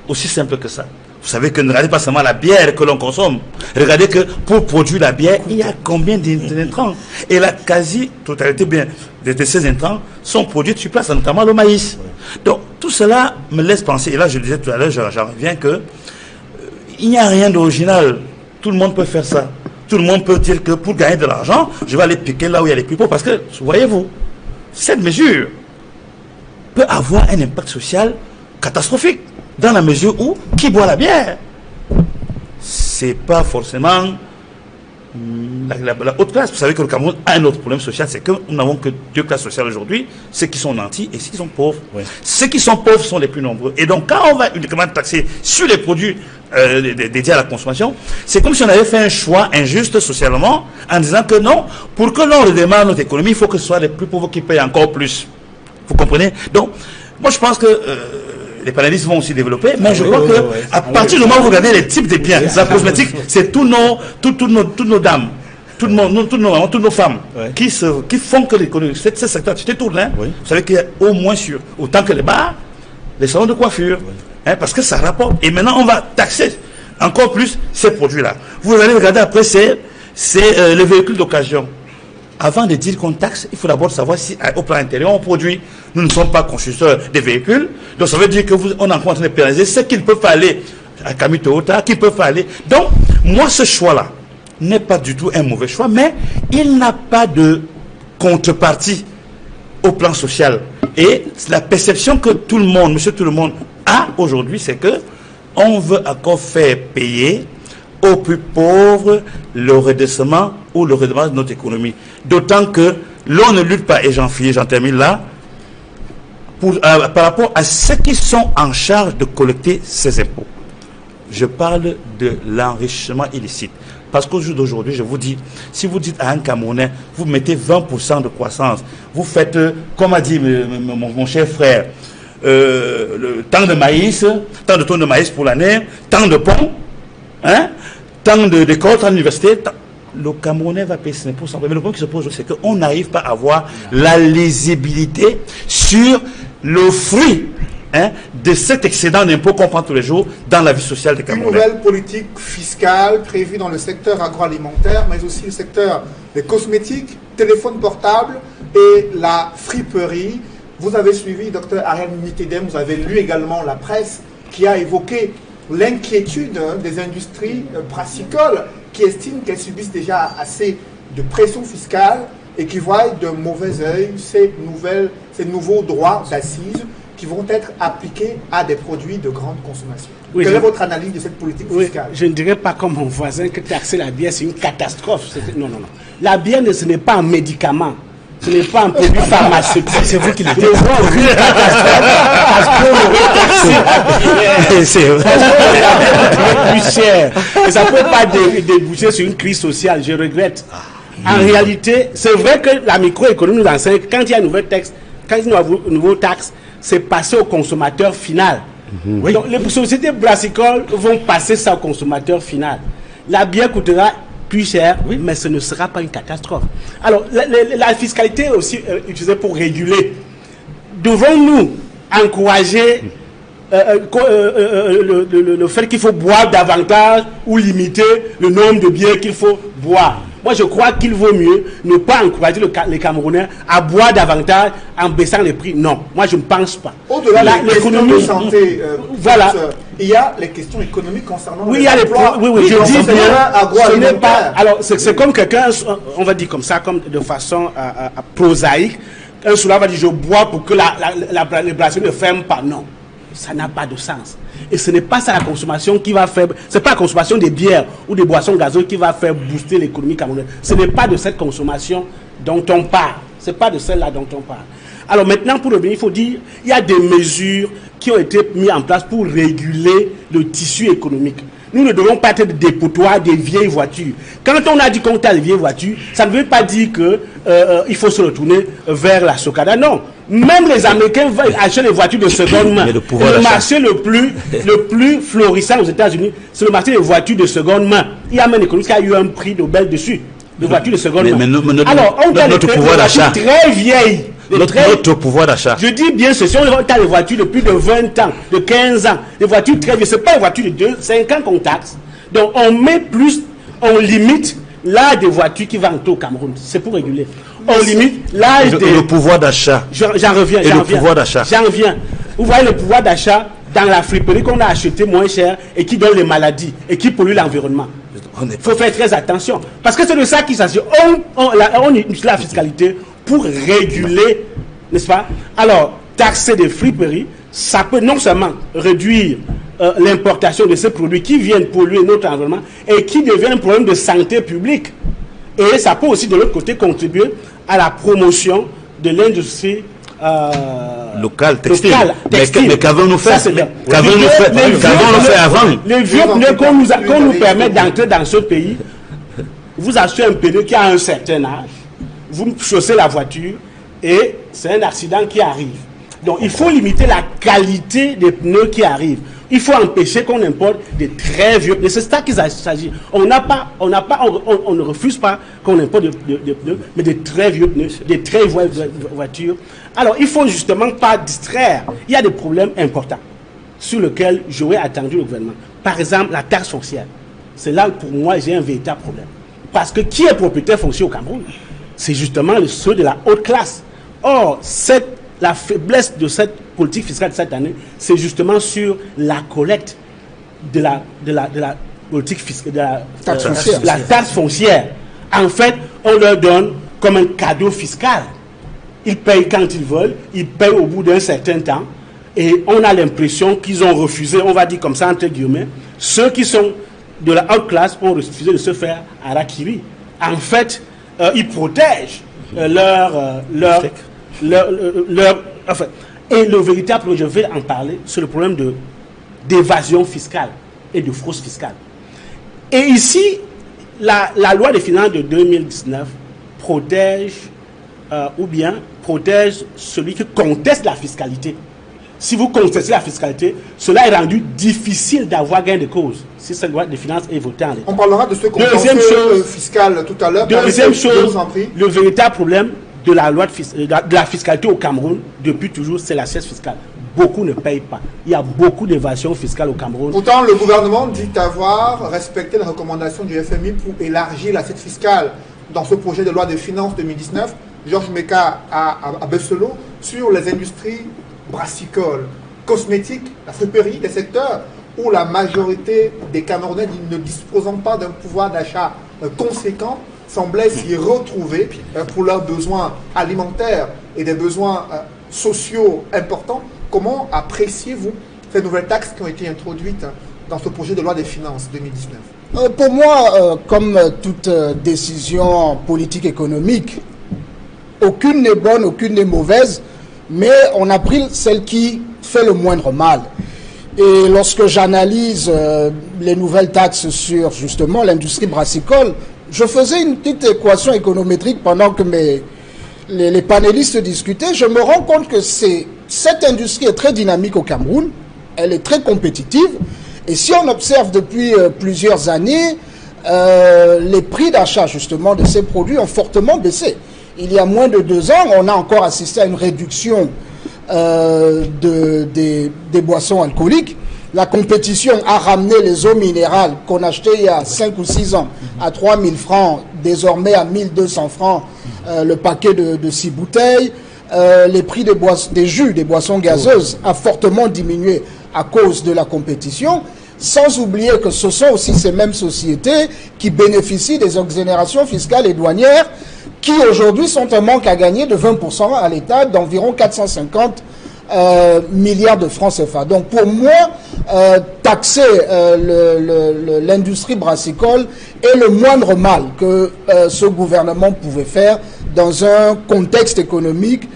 Aussi simple que ça. Vous savez que ne regardez pas seulement la bière que l'on consomme. Regardez que pour produire la bière, il y a combien d'intrants. Et la quasi-totalité de ces intrants sont produits sur place, notamment le maïs. Donc tout cela me laisse penser, et là je le disais tout à l'heure, j'en reviens que il n'y a rien d'original. Tout le monde peut faire ça. Tout le monde peut dire que pour gagner de l'argent, je vais aller piquer là où il y a les plus pauvres. Parce que, voyez-vous, cette mesure peut avoir un impact social catastrophique. Dans la mesure où, qui boit la bière? C'est pas forcément la haute classe. Vous savez que le Cameroun a un autre problème social, c'est que nous n'avons que deux classes sociales aujourd'hui, ceux qui sont nantis et ceux qui sont pauvres. Oui. Ceux qui sont pauvres sont les plus nombreux. Et donc, quand on va uniquement taxer sur les produits dédiés à la consommation, c'est comme si on avait fait un choix injuste socialement en disant que non, pour que l'on redémarre notre économie, il faut que ce soit les plus pauvres qui payent encore plus. Vous comprenez? Donc, moi je pense que les panélistes vont aussi développer, mais je crois que à partir du moment où vous regardez les types de biens, la cosmétique, c'est toutes nos dames, toutes nos femmes qui font que l'économie, ce secteur d'activité tourne. Hein. Oui. Vous savez qu'il y a au moins sur autant que les bars, les salons de coiffure, parce que ça rapporte. Et maintenant, on va taxer encore plus ces produits-là. Vous allez regarder après, c'est les véhicules d'occasion. avant de dire qu'on taxe, il faut d'abord savoir si au plan intérieur on produit. Nous ne sommes pas constructeurs des véhicules, donc ça veut dire qu'on est en train de pénaliser ce qu'ils peuvent aller à Camille Toyota, qu'ils peuvent aller. Donc, moi, ce choix-là n'est pas du tout un mauvais choix, mais il n'a pas de contrepartie au plan social. Et la perception que tout le monde, monsieur tout le monde, a aujourd'hui, c'est que on veut encore faire payer aux plus pauvres le redressement ou le redressement de notre économie. D'autant que l'on ne lutte pas, et j'en termine là, par rapport à ceux qui sont en charge de collecter ces impôts. Je parle de l'enrichissement illicite. Parce qu'au jour d'aujourd'hui, je vous dis, si vous dites à un Camerounais, vous mettez 20% de croissance, vous faites, comme a dit mon cher frère, tant de maïs, tant de tonnes de maïs pour l'année, tant de ponts, hein, tant d'écoles, tant d'universités, le Camerounais va payer 5%. Mais le problème qui se pose, c'est qu'on n'arrive pas à avoir la lisibilité sur le fruit de cet excédent d'impôts qu'on prend tous les jours dans la vie sociale des Camerounais. Une nouvelle politique fiscale prévue dans le secteur agroalimentaire, mais aussi le secteur des cosmétiques, téléphones portables et la friperie. Vous avez suivi, Dr Ariel Nitedem, vous avez lu également la presse qui a évoqué l'inquiétude des industries brassicoles qui estiment qu'elles subissent déjà assez de pression fiscale et qui voient de mauvais œil ces nouveaux droits d'assises qui vont être appliqués à des produits de grande consommation. Oui, quelle est votre analyse de cette politique fiscale? Je ne dirais pas comme mon voisin que taxer la bière c'est une catastrophe. Non. La bière, ce n'est pas un médicament. Ce n'est pas un produit pharmaceutique. C'est vous qui le dites. Parce qu'on aurait taxé. C'est plus cher. Et ça ne peut pas déboucher sur une crise sociale. Je regrette. En réalité, c'est vrai que la microéconomie nous enseigne que quand il y a un nouveau texte, quand il y a une nouvelle taxe, c'est passé au consommateur final. Oui. Donc, les sociétés brassicoles vont passer ça au consommateur final. La bière coûtera plus cher, oui, mais ce ne sera pas une catastrophe. Alors, la fiscalité est aussi utilisée pour réguler. Devons-nous encourager le fait qu'il faut boire davantage ou limiter le nombre de bières qu'il faut boire? Moi, je crois qu'il vaut mieux ne pas encourager les Camerounais à boire davantage en baissant les prix. Non, moi, je ne pense pas. Au-delà de l'économie de santé, voilà. Il y a les questions économiques concernant oui, il y a les oui, je dis bien, ce n'est pas. Alors, c'est comme quelqu'un, on va dire comme ça, comme de façon prosaïque. Un soulard va dire je bois pour que les brasseries ne ferment pas. Non, ça n'a pas de sens. Et ce n'est pas ça la consommation qui va faire. C'est pas la consommation des bières ou des boissons gazeuses qui va faire booster l'économie camerounaise. Ce n'est pas de cette consommation dont on parle. C'est pas de celle-là dont on parle. Alors maintenant, pour revenir, il faut dire, il y a des mesures qui ont été mises en place pour réguler le tissu économique. Nous ne devons pas être des dépotoirs des vieilles voitures. Quand on a dit qu'on a des vieilles voitures, ça ne veut pas dire qu'il faut se retourner vers la socada. Non. Même les Américains veulent acheter les voitures de seconde main. Le marché le plus florissant aux États-Unis, c'est le marché des voitures de seconde main. Il y a même une économie qui a eu un prix Nobel dessus, de voitures de seconde main. Alors, on a notre pouvoir d'achat très vieilles. Notre pouvoir d'achat. Je dis bien, ce sont des voitures de plus de 20 ans, de 15 ans, des voitures très vieilles. Ce n'est pas des voitures de 5 ans qu'on taxe. Donc, on limite l'âge des voitures qui vont entrer au Cameroun. C'est pour réguler. On limite l'âge des... Le pouvoir d'achat. J'en reviens. J'en reviens. Vous voyez le pouvoir d'achat dans la friperie qu'on a acheté moins cher et qui donne les maladies et qui pollue l'environnement. Il faut faire très attention. Parce que c'est de ça qu'il s'agit. On utilise la fiscalité pour réguler, n'est-ce pas? Alors, taxer des friperies, ça peut non seulement réduire l'importation de ces produits qui viennent polluer notre environnement et qui deviennent un problème de santé publique. Et ça peut aussi, de l'autre côté, contribuer à la promotion de l'industrie locale, textile. Mais qu'avons-nous fait? Qu'avons-nous fait avant? Les vieux pneus qu'on nous permet d'entrer dans ce pays, vous achetez un pneu qui a un certain âge, vous chaussez la voiture et c'est un accident qui arrive. Donc il faut limiter la qualité des pneus qui arrivent. Il faut empêcher qu'on importe des très vieux pneus. C'est ça qu'il s'agit. On ne refuse pas qu'on importe des pneus, mais des très vieux pneus, des très vieilles voitures. Alors il faut justement pas distraire. Il y a des problèmes importants sur lesquels j'aurais attendu le gouvernement. Par exemple, la taxe foncière. C'est là pour moi j'ai un véritable problème. Parce que qui est propriétaire foncier au Cameroun? c'est justement ceux de la haute classe. Or, la faiblesse de cette politique fiscale de cette année, c'est justement sur la collecte de la politique fiscale, de la taxe foncière. En fait, on leur donne comme un cadeau fiscal. Ils payent quand ils veulent, ils payent au bout d'un certain temps, et on a l'impression qu'ils ont refusé, on va dire comme ça entre guillemets, ceux qui sont de la haute classe ont refusé de se faire harakiri. En fait, ils protègent enfin, et le véritable problème, je vais en parler, c'est le problème d'évasion fiscale et de fraude fiscale. Et ici, la loi des finances de 2019 protège protège celui qui conteste la fiscalité. Si vous contestez la fiscalité, cela est rendu difficile d'avoir gain de cause. Si cette loi des finances est votée en l'état. On parlera de ce contentieux fiscal tout à l'heure. Deuxième chose, le véritable problème de la fiscalité au Cameroun, depuis toujours, c'est l'assiette fiscale. Beaucoup ne payent pas. Il y a beaucoup d'évasion fiscale au Cameroun. Pourtant, le gouvernement dit avoir respecté les recommandations du FMI pour élargir l'assiette fiscale. Dans ce projet de loi de finances 2019, Georges Meka à Besselo, sur les industries brassicoles, cosmétiques, la friperie, des secteurs où la majorité des Camerounais ne disposant pas d'un pouvoir d'achat conséquent semblaient s'y retrouver pour leurs besoins alimentaires et des besoins sociaux importants. Comment appréciez-vous ces nouvelles taxes qui ont été introduites dans ce projet de loi des finances 2019 ? Pour moi, comme toute décision politique économique, aucune n'est bonne, aucune n'est mauvaise, mais on a pris celle qui fait le moindre mal. Et lorsque j'analyse les nouvelles taxes sur justement l'industrie brassicole, je faisais une petite équation économétrique pendant que les panélistes discutaient. Je me rends compte que cette industrie est très dynamique au Cameroun, elle est très compétitive. Et si on observe depuis plusieurs années, les prix d'achat justement de ces produits ont fortement baissé. Il y a moins de 2 ans, on a encore assisté à une réduction des boissons alcooliques. La compétition a ramené les eaux minérales qu'on achetait il y a 5 ou 6 ans à 3 000 francs, désormais à 1 200 francs le paquet de 6 bouteilles. Les prix des jus, des boissons gazeuses a fortement diminué à cause de la compétition. Sans oublier que ce sont aussi ces mêmes sociétés qui bénéficient des exonérations fiscales et douanières qui aujourd'hui sont un manque à gagner de 20% à l'État, d'environ 450 milliards de francs CFA. Donc pour moi, taxer l'industrie brassicole est le moindre mal que ce gouvernement pouvait faire dans un contexte économique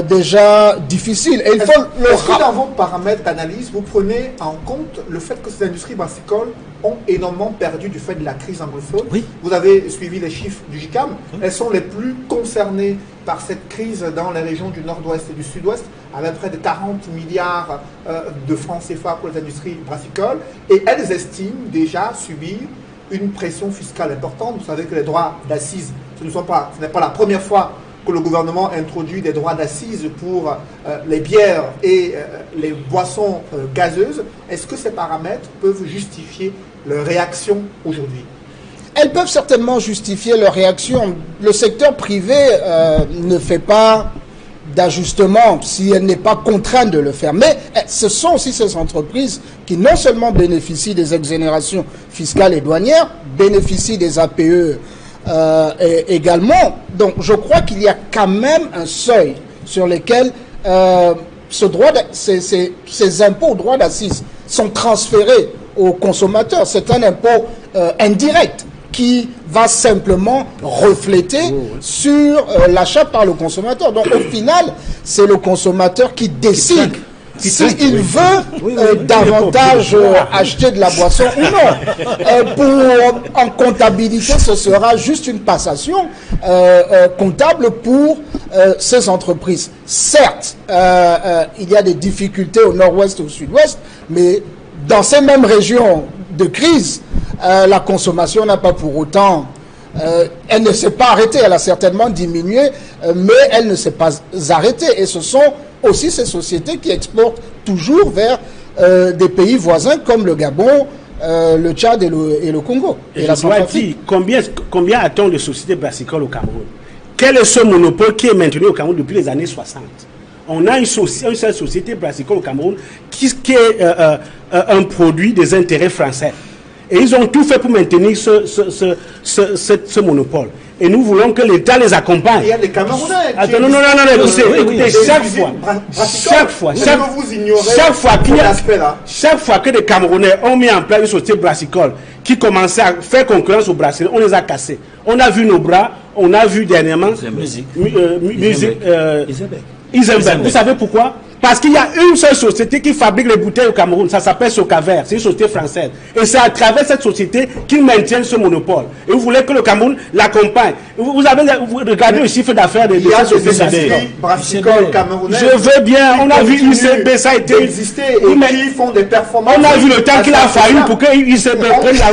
déjà difficile. Et il faut Est-ce que dans vos paramètres d'analyse, vous prenez en compte le fait que ces industries brassicoles ont énormément perdu du fait de la crise anglophone? Oui. Vous avez suivi les chiffres du GICAM. Oui. Elles sont les plus concernées par cette crise dans les régions du nord-ouest et du sud-ouest, avec près de 40 milliards de francs CFA pour les industries brassicoles. Et elles estiment déjà subir une pression fiscale importante. Vous savez que les droits d'assises, ce n'est pas la première fois que le gouvernement introduit des droits d'assises pour les bières et les boissons gazeuses. Est-ce que ces paramètres peuvent justifier leur réaction aujourd'hui? Elles peuvent certainement justifier leur réaction. Le secteur privé ne fait pas d'ajustement si elle n'est pas contrainte de le faire. Mais ce sont aussi ces entreprises qui non seulement bénéficient des exonérations fiscales et douanières, bénéficient des APE également. Donc je crois qu'il y a quand même un seuil sur lequel ces impôts, droits d'assises, sont transférés aux consommateurs. C'est un impôt indirect qui va simplement refléter sur l'achat par le consommateur. Donc au final, c'est le consommateur qui décide s'il veut davantage acheter de la boisson ou non. En comptabilité, ce sera juste une passation comptable pour ces entreprises. Certes, il y a des difficultés au nord-ouest et au sud-ouest, mais dans ces mêmes régions de crise, la consommation n'a pas pour autant... elle ne s'est pas arrêtée, elle a certainement diminué, mais elle ne s'est pas arrêtée. Et ce sont aussi ces sociétés qui exportent toujours vers des pays voisins comme le Gabon, le Tchad et le Congo. Et la Centrafrique. Combien a-t-on de sociétés brassicoles au Cameroun? quel est ce monopole qui est maintenu au Cameroun depuis les années 60? On a une seule société brassicole au Cameroun qui est un produit des intérêts français. Et ils ont tout fait pour maintenir ce monopole. Et nous voulons que l'État les accompagne. Il y a des Camerounais. Attends, non, écoutez, chaque fois que des Camerounais ont mis en place une société brassicole qui commençait à faire concurrence aux brasseries, on les a cassés. On a vu nos bras, on a vu dernièrement Isenberg. Vous savez pourquoi? Parce qu'il y a une seule société qui fabrique les bouteilles au Cameroun, ça s'appelle Socaver, c'est une société française. Et c'est à travers cette société qu'ils maintiennent ce monopole. Et vous voulez que le Cameroun l'accompagne. Vous regardez le chiffre d'affaires de cette société. Je veux bien, on a vu UCB, ça a été existé et qui font des performances. On a vu le temps qu'il a fallu pour que UCB prenne la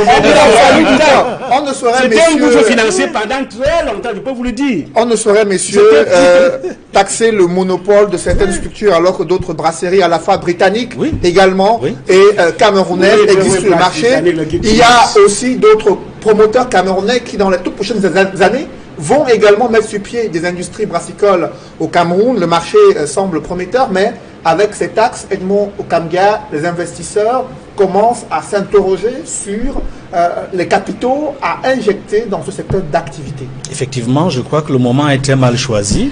on ne saurait, c'était un gouffre financier pendant très longtemps, je peux vous le dire. On ne saurait, messieurs, taxer le monopole de certaines structures alors que d'autres brasseries à la fois britanniques également et camerounaises existent sur le marché. Il y a aussi d'autres promoteurs camerounais qui dans les toutes prochaines années vont également mettre sur pied des industries brassicoles au Cameroun. Le marché semble prometteur, mais avec ces taxes, Edmond Okamga, les investisseurs commencent à s'interroger sur les capitaux à injecter dans ce secteur d'activité. Effectivement, je crois que le moment a été mal choisi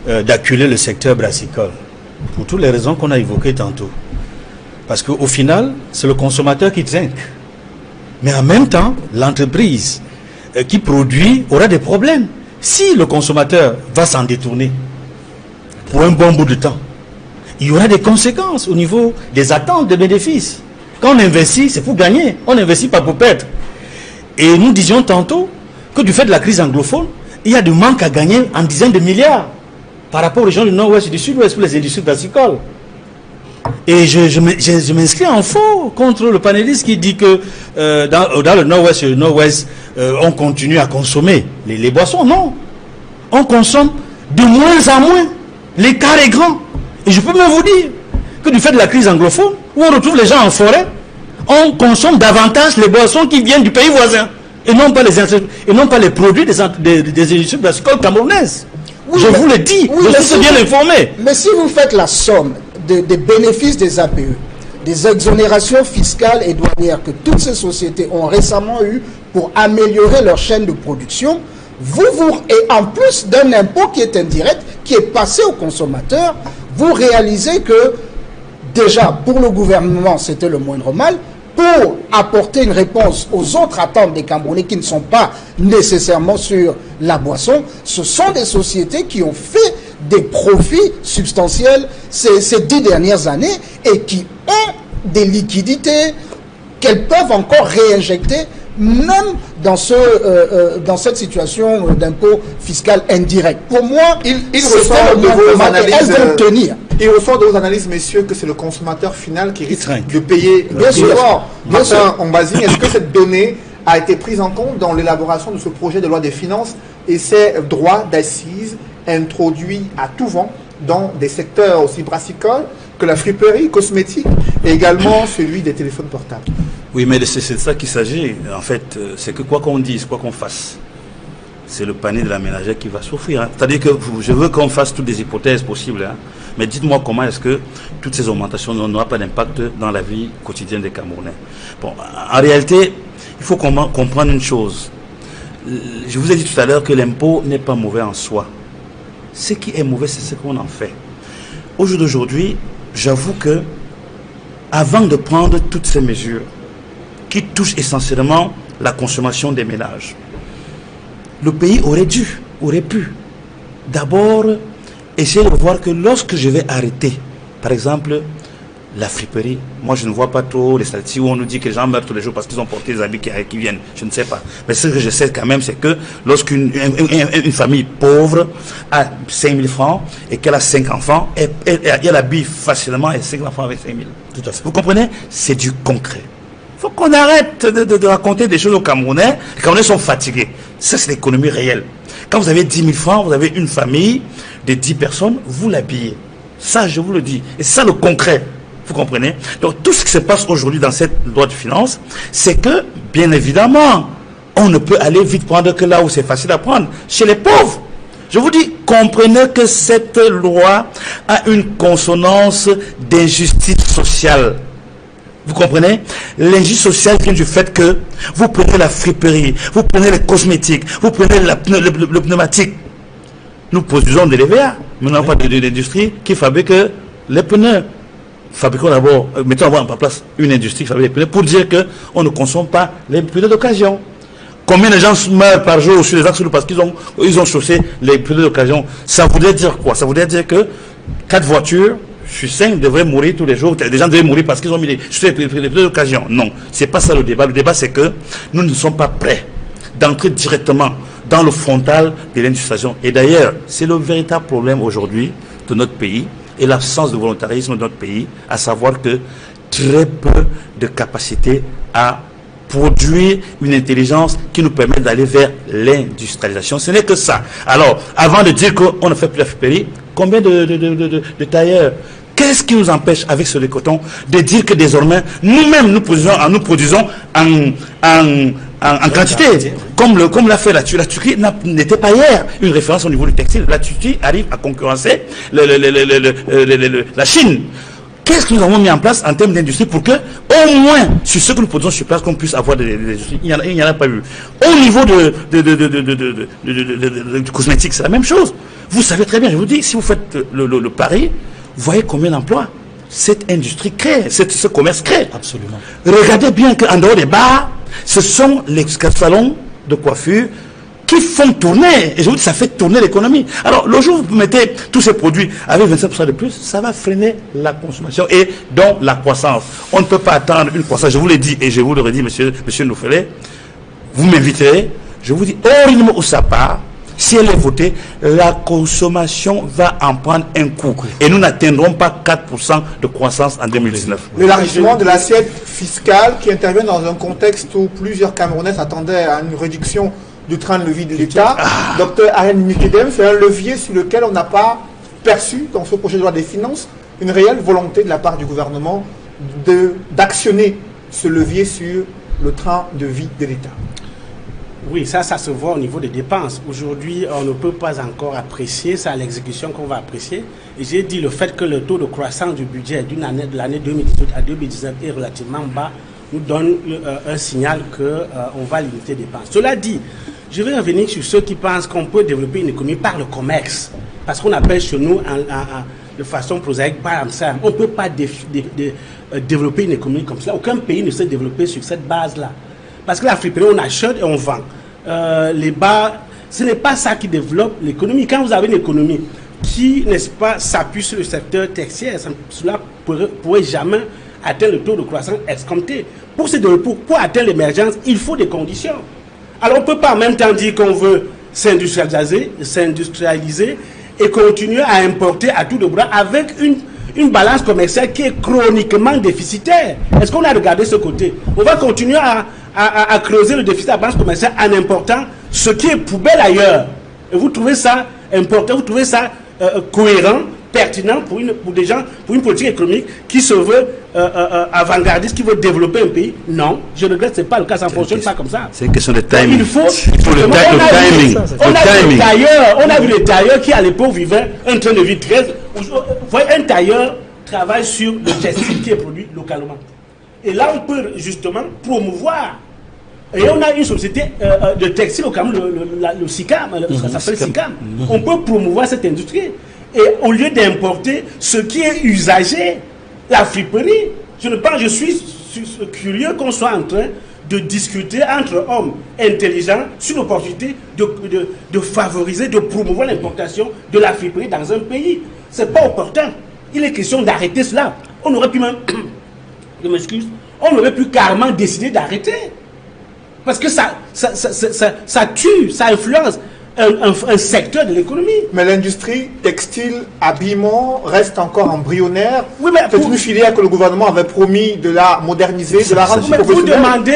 d'acculer le secteur brassicole, pour toutes les raisons qu'on a évoquées tantôt. Parce qu'au final, c'est le consommateur qui trinque. Mais en même temps, l'entreprise qui produit aura des problèmes. Si le consommateur va s'en détourner pour un bon bout de temps, il y aura des conséquences au niveau des attentes de bénéfices. Quand on investit, c'est pour gagner. On n'investit pas pour perdre. Et nous disions tantôt que du fait de la crise anglophone, il y a du manque à gagner en dizaines de milliards par rapport aux gens du nord-ouest et du sud-ouest pour les industries brassicoles. Et je m'inscris en faux contre le panéliste qui dit que dans le nord-ouest et le nord-ouest, on continue à consommer les boissons. Non. On consomme de moins en moins. L'écart est grand. Et je peux même vous dire que du fait de la crise anglophone, où on retrouve les gens en forêt, on consomme davantage les boissons qui viennent du pays voisin. Et non pas les produits des industries brassicoles camerounaises. Oui, je vous le dis, je suis bien informé. Mais si vous faites la somme des bénéfices des APE, des exonérations fiscales et douanières que toutes ces sociétés ont récemment eues pour améliorer leur chaîne de production, et en plus d'un impôt qui est indirect, qui est passé aux consommateurs, vous réalisez que déjà pour le gouvernement c'était le moindre mal. Pour apporter une réponse aux autres attentes des Camerounais qui ne sont pas nécessairement sur la boisson, ce sont des sociétés qui ont fait des profits substantiels ces 10 dernières années et qui ont des liquidités qu'elles peuvent encore réinjecter même dans cette situation d'impôt fiscal indirect. Pour moi, il ressort de vos analyses. Il ressort de vos analyses, messieurs, que c'est le consommateur final qui risque de payer. Bien sûr. Martin Ombazing, est-ce que cette donnée a été prise en compte dans l'élaboration de ce projet de loi des finances et ces droits d'assises introduits à tout vent dans des secteurs aussi brassicoles que la friperie, cosmétique et également celui des téléphones portables? Oui, mais c'est de ça qu'il s'agit. En fait, c'est que quoi qu'on dise, quoi qu'on fasse, c'est le panier de la ménagère qui va souffrir. Hein. C'est-à-dire que je veux qu'on fasse toutes les hypothèses possibles. Hein. Mais dites-moi comment est-ce que toutes ces augmentations n'auront pas d'impact dans la vie quotidienne des Camerounais. Bon, en réalité, il faut comprendre une chose. Je vous ai dit tout à l'heure que l'impôt n'est pas mauvais en soi. Ce qui est mauvais, c'est ce qu'on en fait. Au jour d'aujourd'hui, j'avoue que avant de prendre toutes ces mesures qui touchent essentiellement la consommation des ménages, le pays aurait pu d'abord essayer de voir que lorsque je vais arrêter, par exemple, la friperie, moi je ne vois pas trop les statistiques où on nous dit que les gens meurent tous les jours parce qu'ils ont porté des habits qui viennent, je ne sais pas. Mais ce que je sais quand même, c'est que lorsqu'une famille pauvre a 5 000 francs et qu'elle a 5 enfants, elle habille facilement et 5 enfants avec 5 000. Tout à fait. Vous comprenez? C'est du concret. Il faut qu'on arrête de raconter des choses aux Camerounais. Les Camerounais sont fatigués. Ça, c'est l'économie réelle. Quand vous avez 10 000 francs, vous avez une famille de 10 personnes, vous l'habillez. Ça, je vous le dis. Et c'est ça le concret. Vous comprenez? Donc, tout ce qui se passe aujourd'hui dans cette loi de finances, c'est que, bien évidemment, on ne peut aller vite prendre que là où c'est facile à prendre. Chez les pauvres. Je vous dis, comprenez que cette loi a une consonance d'injustice sociale. Vous comprenez? L'injustice sociale vient du fait que vous prenez la friperie, vous prenez les cosmétiques, vous prenez le pneumatique. Nous produisons de l'EVA, mais nous n'avons pas d'industrie qui fabrique les pneus. Fabriquons d'abord, mettons en place une industrie qui fabrique les pneus pour dire qu'on ne consomme pas les pneus d'occasion. Combien de gens meurent par jour sur les axes parce qu'ils ont chaussé les pneus d'occasion? Ça voudrait dire quoi? Ça voudrait dire que 4 voitures sur 5 devraient mourir tous les jours. Des gens devraient mourir parce qu'ils ont mis les pneus d'occasion. Non, c'est pas ça le débat. Le débat, c'est que nous ne sommes pas prêts d'entrer directement dans le frontal de l'industrialisation. Et d'ailleurs, c'est le véritable problème aujourd'hui de notre pays et l'absence de volontarisme de notre pays, à savoir que très peu de capacité à produire une intelligence qui nous permet d'aller vers l'industrialisation. Ce n'est que ça. Alors, avant de dire qu'on ne fait plus la friperie, combien de tailleurs? Qu'est-ce qui nous empêche, avec ce coton, de dire que désormais, nous-mêmes, nous produisons en quantité, comme l'a fait la Turquie. La Turquie n'était pas hier une référence au niveau du textile. La Turquie arrive à concurrencer la Chine. Qu'est-ce que nous avons mis en place en termes d'industrie pour que, au moins, sur ce que nous produisons sur place, qu'on puisse avoir des industries? Il n'y en a pas eu. Au niveau du cosmétique, c'est la même chose. Vous savez très bien, je vous dis, si vous faites le pari, vous voyez combien d'emplois cette industrie crée, ce commerce crée. Absolument. Regardez bien qu'en dehors des bars, ce sont les salons de coiffure qui font tourner, et je vous dis, ça fait tourner l'économie. Alors, le jour où vous mettez tous ces produits avec 25% de plus, ça va freiner la consommation et donc la croissance. On ne peut pas attendre une croissance, je vous l'ai dit et je vous le redis, monsieur Noufele, vous m'inviterez, je vous dis, au rythme où ça part, si elle est votée, la consommation va en prendre un coup. Et nous n'atteindrons pas 4% de croissance en 2019. L'élargissement de l'assiette fiscale qui intervient dans un contexte où plusieurs Camerounais s'attendaient à une réduction du train de vie de l'État. Docteur Arène Mikedem, c'est un levier sur lequel on n'a pas perçu dans ce projet de loi des finances une réelle volonté de la part du gouvernement d'actionner ce levier sur le train de vie de l'État. Oui, ça se voit au niveau des dépenses. Aujourd'hui, on ne peut pas encore apprécier, c'est à l'exécution qu'on va apprécier. Et j'ai dit le fait que le taux de croissance du budget de l'année 2018 à 2019 est relativement bas, nous donne un signal qu'on va limiter les dépenses. Cela dit, je vais revenir sur ceux qui pensent qu'on peut développer une économie par le commerce. Parce qu'on appelle chez nous, de façon prosaïque, par exemple, on ne peut pas développer une économie comme ça. Aucun pays ne s'est développé sur cette base-là. Parce que la friperie, on achète et on vend. Les bars, ce n'est pas ça qui développe l'économie. Quand vous avez une économie qui, n'est-ce pas, s'appuie sur le secteur textile, cela pourrait jamais atteindre le taux de croissance escompté. Pour atteindre l'émergence, il faut des conditions. Alors on ne peut pas en même temps dire qu'on veut s'industrialiser et continuer à importer à tout de bras avec une balance commerciale qui est chroniquement déficitaire. Est-ce qu'on a regardé ce côté? On va continuer à creuser le déficit de la balance commerciale en important ce qui est poubelle ailleurs. Et vous trouvez ça important, vous trouvez ça cohérent, pertinent pour des gens, pour une politique économique qui se veut avant-gardiste, qui veut développer un pays? Non, je regrette, ce n'est pas le cas, ça ne fonctionne pas comme ça. C'est une question de timing. Il faut le timing. On a vu les tailleurs qui à l'époque vivaient un train de vie 13. Vous voyez, un tailleur travaille sur le textile qui est produit localement. Et là, on peut justement promouvoir. Et on a une société de textile au Cameroun, le SICAM, ça s'appelle SICAM. On peut promouvoir cette industrie. Et au lieu d'importer ce qui est usagé, la friperie, je suis curieux qu'on soit en train de discuter entre hommes intelligents sur l'opportunité de favoriser, de promouvoir l'importation de la friperie dans un pays. Ce n'est pas opportun. Il est question d'arrêter cela. On aurait pu même, je m'excuse, on aurait pu carrément décider d'arrêter. Parce que ça tue, ça influence un secteur de l'économie. Mais l'industrie textile, habillement reste encore embryonnaire. Oui, mais c'est une filière que le gouvernement avait promis de la moderniser, de la rendre professionnelle.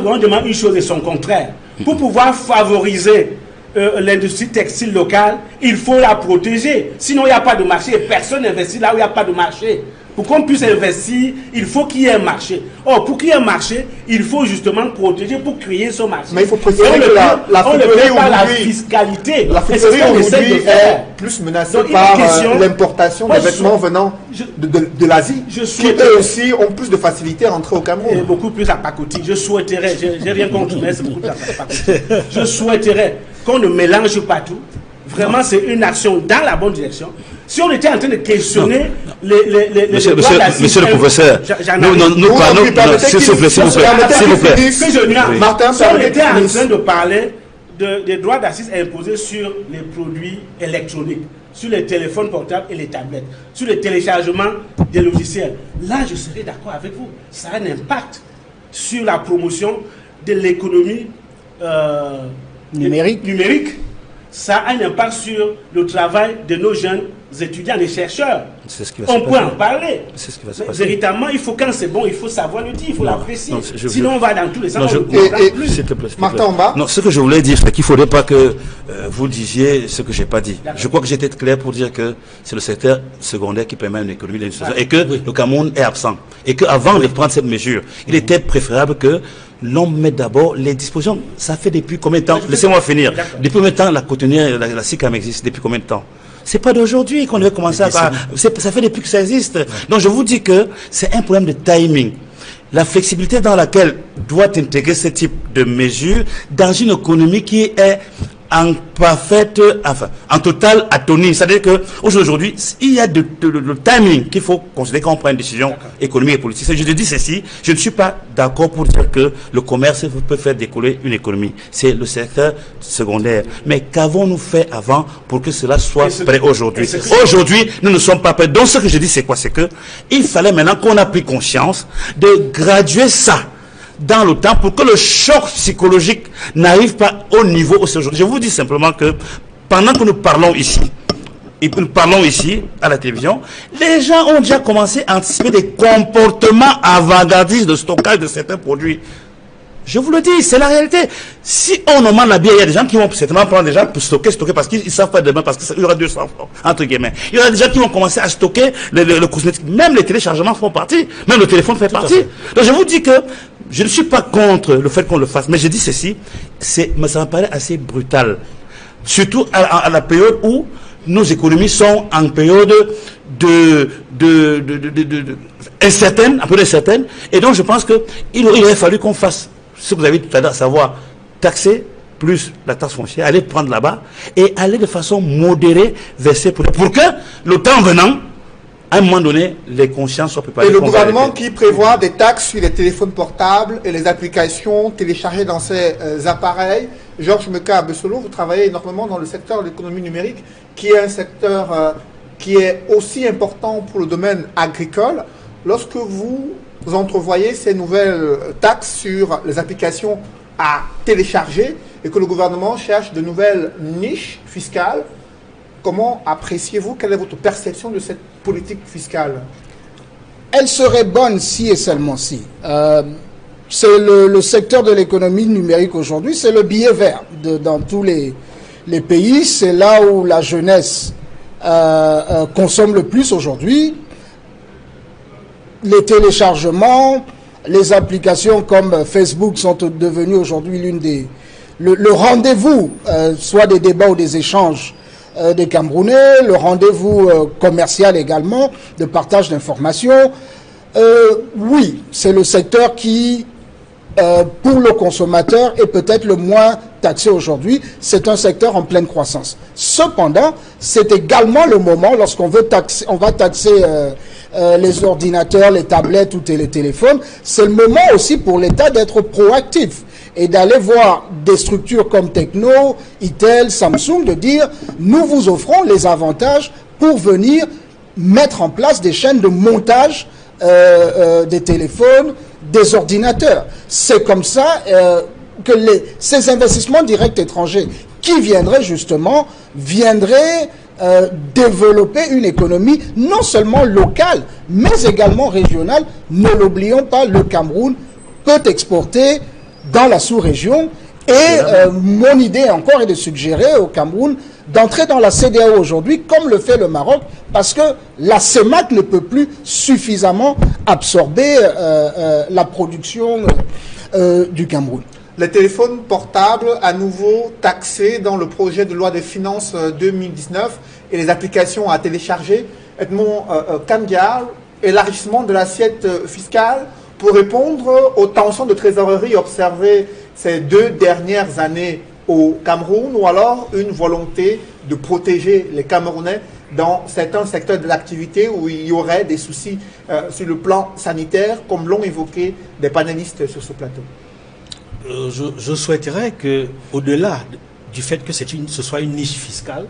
On demande une chose et son contraire. Pour pouvoir favoriser l'industrie textile locale, il faut la protéger. Sinon, il n'y a pas de marché. Personne n'investit là où il n'y a pas de marché. Pour qu'on puisse investir, il faut qu'il y ait un marché. Or, pour qu'il y ait un marché, il faut justement protéger pour créer ce marché. Mais il faut préciser que la fiscalité. La friterie aujourd'hui est plus menacée par l'importation de vêtements venant de l'Asie, qui eux aussi ont plus de facilité à rentrer au Cameroun. Et beaucoup plus à pacotille. Je souhaiterais, j'ai rien contre, mais c'est beaucoup plus à pacotille. Je souhaiterais qu'on ne mélange pas tout. Vraiment, c'est une action dans la bonne direction. Si on était en train de questionner monsieur le professeur, nous parlons, s'il vous plaît, Martin, si on était en train de parler des droits d'assises imposés sur les produits électroniques, sur les téléphones portables et les tablettes, sur le téléchargement des logiciels, là je serais d'accord avec vous. Ça a un impact sur la promotion de l'économie numérique. Ça a un impact sur le travail de nos jeunes étudiants et chercheurs. On peut en parler. C'est ce qui va se passer. Véritablement, il faut, quand c'est bon, il faut savoir le dire, il faut l'apprécier. Sinon, on va dans tous les sens. S'il te plaît. Martin, en bas. Non, ce que je voulais dire, c'est qu'il ne faudrait pas que vous disiez ce que je n'ai pas dit. Je crois que j'étais clair pour dire que c'est le secteur secondaire qui permet une économie d'industrialisation et que le Cameroun est absent. Et qu'avant de prendre cette mesure, il était préférable que l'on met d'abord les dispositions. Ça fait depuis combien de temps? Laissez-moi finir. Depuis combien de temps la cotonnière, la SICAM existe? Depuis combien de temps? C'est pas d'aujourd'hui qu'on devait commencer à... Ça fait depuis que ça existe. Donc je vous dis que c'est un problème de timing. La flexibilité dans laquelle doit intégrer ce type de mesures dans une économie qui est en parfaite, enfin, en totale atonie. C'est-à-dire que aujourd'hui, il y a le timing qu'il faut considérer quand on prend une décision économique et politique. Je te dis ceci, je ne suis pas d'accord pour dire que le commerce peut faire décoller une économie. C'est le secteur secondaire. Mais qu'avons-nous fait avant pour que cela soit prêt aujourd'hui? Aujourd'hui, nous ne sommes pas prêts. Donc ce que je dis, c'est quoi? C'est que il fallait maintenant qu'on a pris conscience de graduer ça dans le temps pour que le choc psychologique n'arrive pas au niveau où c'est aujourd'hui. Je vous dis simplement que pendant que nous parlons ici, et nous parlons ici à la télévision, les gens ont déjà commencé à anticiper des comportements avant-gardistes de stockage de certains produits. Je vous le dis, c'est la réalité. Si on demande la bière, il y a des gens qui vont certainement prendre déjà pour stocker, parce qu'ils savent pas demain, parce qu'il y aura 200 francs, entre guillemets. Il y aura des gens qui vont commencer à stocker le cosmétique. Même les téléchargements font partie. Même le téléphone fait partie. Donc je vous dis que je ne suis pas contre le fait qu'on le fasse, mais je dis ceci, ça me paraît assez brutal. Surtout à la période où nos économies sont en période incertaine, un peu incertaine. Et donc je pense qu'il aurait fallu qu'on fasse ce que vous avez tout à l'heure, à savoir taxer plus la taxe foncière, aller prendre là-bas et aller de façon modérée verser pour que le temps venant, à un moment donné, les consciences soient préparées. Et le gouvernement qui prévoit des taxes sur les téléphones portables et les applications téléchargées dans ces appareils. Georges Meka Bessolo, vous travaillez énormément dans le secteur de l'économie numérique, qui est un secteur qui est aussi important pour le domaine agricole. Lorsque vous entrevoyez ces nouvelles taxes sur les applications à télécharger et que le gouvernement cherche de nouvelles niches fiscales, comment appréciez-vous? Quelle est votre perception de cette politique fiscale? Elle serait bonne si et seulement si. C'est le secteur de l'économie numérique aujourd'hui, c'est le billet vert dans tous les pays. C'est là où la jeunesse consomme le plus aujourd'hui. Les téléchargements, les applications comme Facebook sont devenues aujourd'hui le rendez-vous, soit des débats ou des échanges des Camerounais, le rendez-vous commercial également, de partage d'informations. Oui, c'est le secteur qui, pour le consommateur, est peut-être le moins taxé aujourd'hui. C'est un secteur en pleine croissance. Cependant, c'est également le moment, lorsqu'on veut taxer, on va taxer les ordinateurs, les tablettes ou les téléphones, c'est le moment aussi pour l'État d'être proactif et d'aller voir des structures comme Techno, Itel, Samsung, de dire nous vous offrons les avantages pour venir mettre en place des chaînes de montage des téléphones, des ordinateurs. C'est comme ça que ces investissements directs étrangers qui viendraient justement, développer une économie non seulement locale, mais également régionale. Ne l'oublions pas, le Cameroun peut exporter dans la sous-région. Et mon idée encore est de suggérer au Cameroun d'entrer dans la CEDEAO aujourd'hui, comme le fait le Maroc, parce que la CEMAC ne peut plus suffisamment absorber la production du Cameroun. Les téléphones portables à nouveau taxés dans le projet de loi des finances 2019 et les applications à télécharger. Edmond Kandial, élargissement de l'assiette fiscale pour répondre aux tensions de trésorerie observées ces 2 dernières années au Cameroun, ou alors une volonté de protéger les Camerounais dans certains secteurs de l'activité où il y aurait des soucis sur le plan sanitaire, comme l'ont évoqué des panélistes sur ce plateau. Je souhaiterais que, au-delà du fait que ce soit une niche fiscale,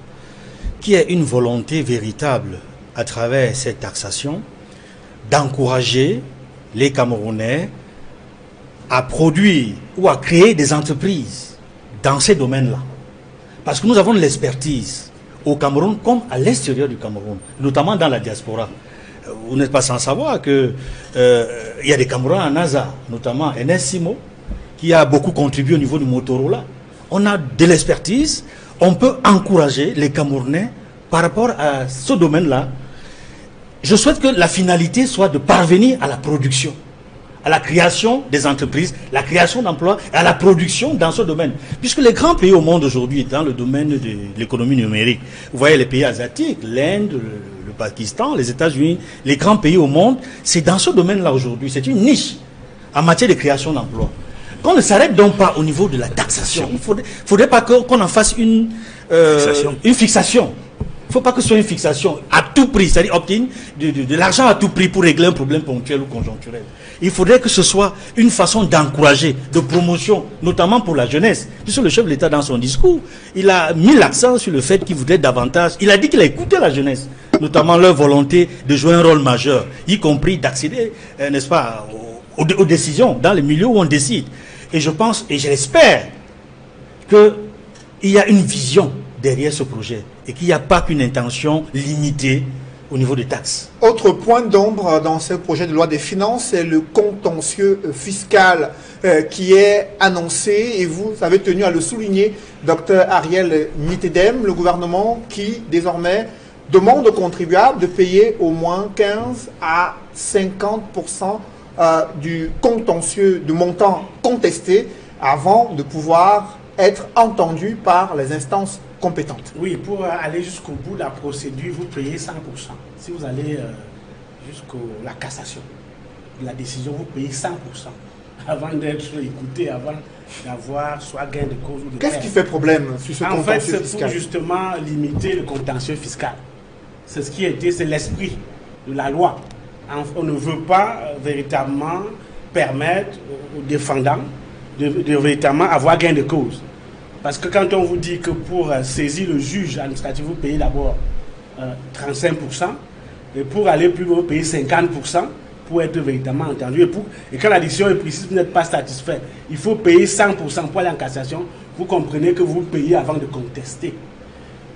qu'il y ait une volonté véritable à travers cette taxation d'encourager les Camerounais à produire ou à créer des entreprises dans ces domaines-là. Parce que nous avons de l'expertise au Cameroun comme à l'extérieur du Cameroun, notamment dans la diaspora. Vous n'êtes pas sans savoir qu'il y a des Camerounais en NASA, notamment Enes Simo, qui a beaucoup contribué au niveau du Motorola. On a de l'expertise, on peut encourager les Camerounais par rapport à ce domaine-là. Je souhaite que la finalité soit de parvenir à la production, à la création des entreprises, la création d'emplois et à la production dans ce domaine. Puisque les grands pays au monde aujourd'hui, dans le domaine de l'économie numérique, vous voyez les pays asiatiques, l'Inde, le Pakistan, les États-Unis, les grands pays au monde, c'est dans ce domaine-là aujourd'hui. C'est une niche en matière de création d'emplois. Qu'on ne s'arrête donc pas au niveau de la taxation. Il ne faudrait pas qu'on en fasse une fixation. Il ne faut pas que ce soit une fixation à tout prix, c'est-à-dire obtenir de l'argent à tout prix pour régler un problème ponctuel ou conjoncturel. Il faudrait que ce soit une façon d'encourager, de promotion, notamment pour la jeunesse. Puisque le chef de l'État, dans son discours, il a mis l'accent sur le fait qu'il voudrait davantage. Il a dit qu'il a écouté la jeunesse, notamment leur volonté de jouer un rôle majeur, y compris d'accéder, n'est-ce pas, aux décisions dans les milieux où on décide. Et je pense, et je l'espère, qu'il y a une vision derrière ce projet et qu'il n'y a pas qu'une intention limitée au niveau des taxes. Autre point d'ombre dans ce projet de loi des finances, c'est le contentieux fiscal qui est annoncé, et vous avez tenu à le souligner, Dr Ariel Mitedem, le gouvernement qui désormais demande aux contribuables de payer au moins 15 à 50% du contentieux, du montant contesté, avant de pouvoir être entendu par les instances compétentes. Oui, pour aller jusqu'au bout de la procédure, vous payez 100%. Si vous allez jusqu'à la cassation de la décision, vous payez 100% avant d'être écouté, avant d'avoir soit gain de cause ou de perte. Qu'est-ce qui fait problème sur ce contentieux fiscal? En fait, c'est pour justement limiter le contentieux fiscal. C'est ce qui était, c'est l'esprit de la loi. On ne veut pas véritablement permettre aux défendants de véritablement avoir gain de cause. Parce que quand on vous dit que pour saisir le juge administratif, vous payez d'abord 35%, et pour aller plus loin, vous payez 50% pour être véritablement entendu. Et quand la décision est précise, vous n'êtes pas satisfait. Il faut payer 100% pour aller en cassation. Vous comprenez que vous payez avant de contester.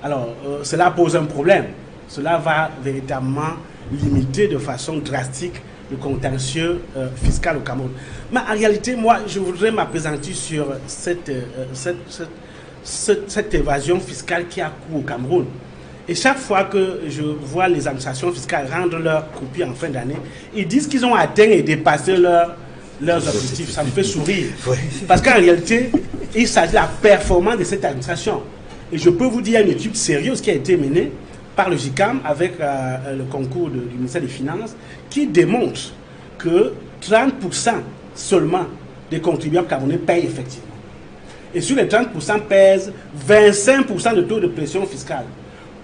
Alors, cela pose un problème. Cela va véritablement limiter de façon drastique le contentieux fiscal au Cameroun. Mais en réalité, moi, je voudrais m'appesantir sur cette évasion fiscale qui a cours au Cameroun. Et chaque fois que je vois les administrations fiscales rendre leur copie en fin d'année, ils disent qu'ils ont atteint et dépassé leurs objectifs. Ça me fait sourire. Parce qu'en réalité, il s'agit de la performance de cette administration. Et je peux vous dire, il y a une étude sérieuse qui a été menée par le GICAM avec le concours du ministère des Finances qui démontre que 30% seulement des contribuables camerounais payent effectivement. Et sur les 30% pèsent 25% de taux de pression fiscale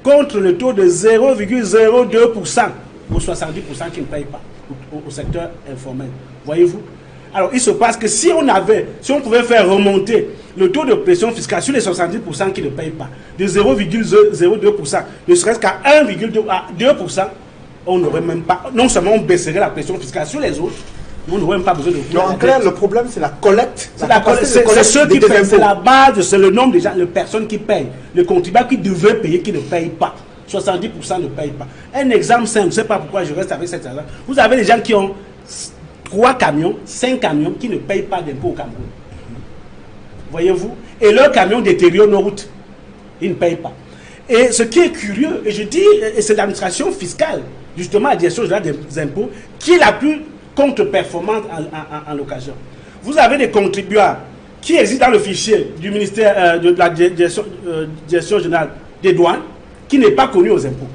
contre le taux de 0,02% aux 70% qui ne payent pas au secteur informel. Voyez-vous? Alors, il se passe que si on pouvait faire remonter le taux de pression fiscale sur les 70% qui ne payent pas, de 0,02%, ne serait-ce qu'à 1,2%, on n'aurait même pas, non seulement on baisserait la pression fiscale sur les autres, on n'aurait même pas besoin de... Donc, en clair, le problème, c'est la collecte. C'est ceux qui payent, c'est la base, c'est le nombre de personnes qui payent. Les contribuables qui devaient payer, qui ne payent pas. 70% ne payent pas. Un exemple simple, je ne sais pas pourquoi je reste avec cet exemple. Vous avez des gens qui ont 3 camions, 5 camions qui ne payent pas d'impôts au Cameroun. Voyez-vous? Et leurs camions détériorent nos routes. Ils ne payent pas. Et ce qui est curieux, et je dis, et c'est l'administration fiscale, justement la direction générale des impôts, qui est la plus contre-performante en l'occasion. Vous avez des contribuables qui existent dans le fichier du ministère de la direction générale des douanes, qui n'est pas connu aux impôts.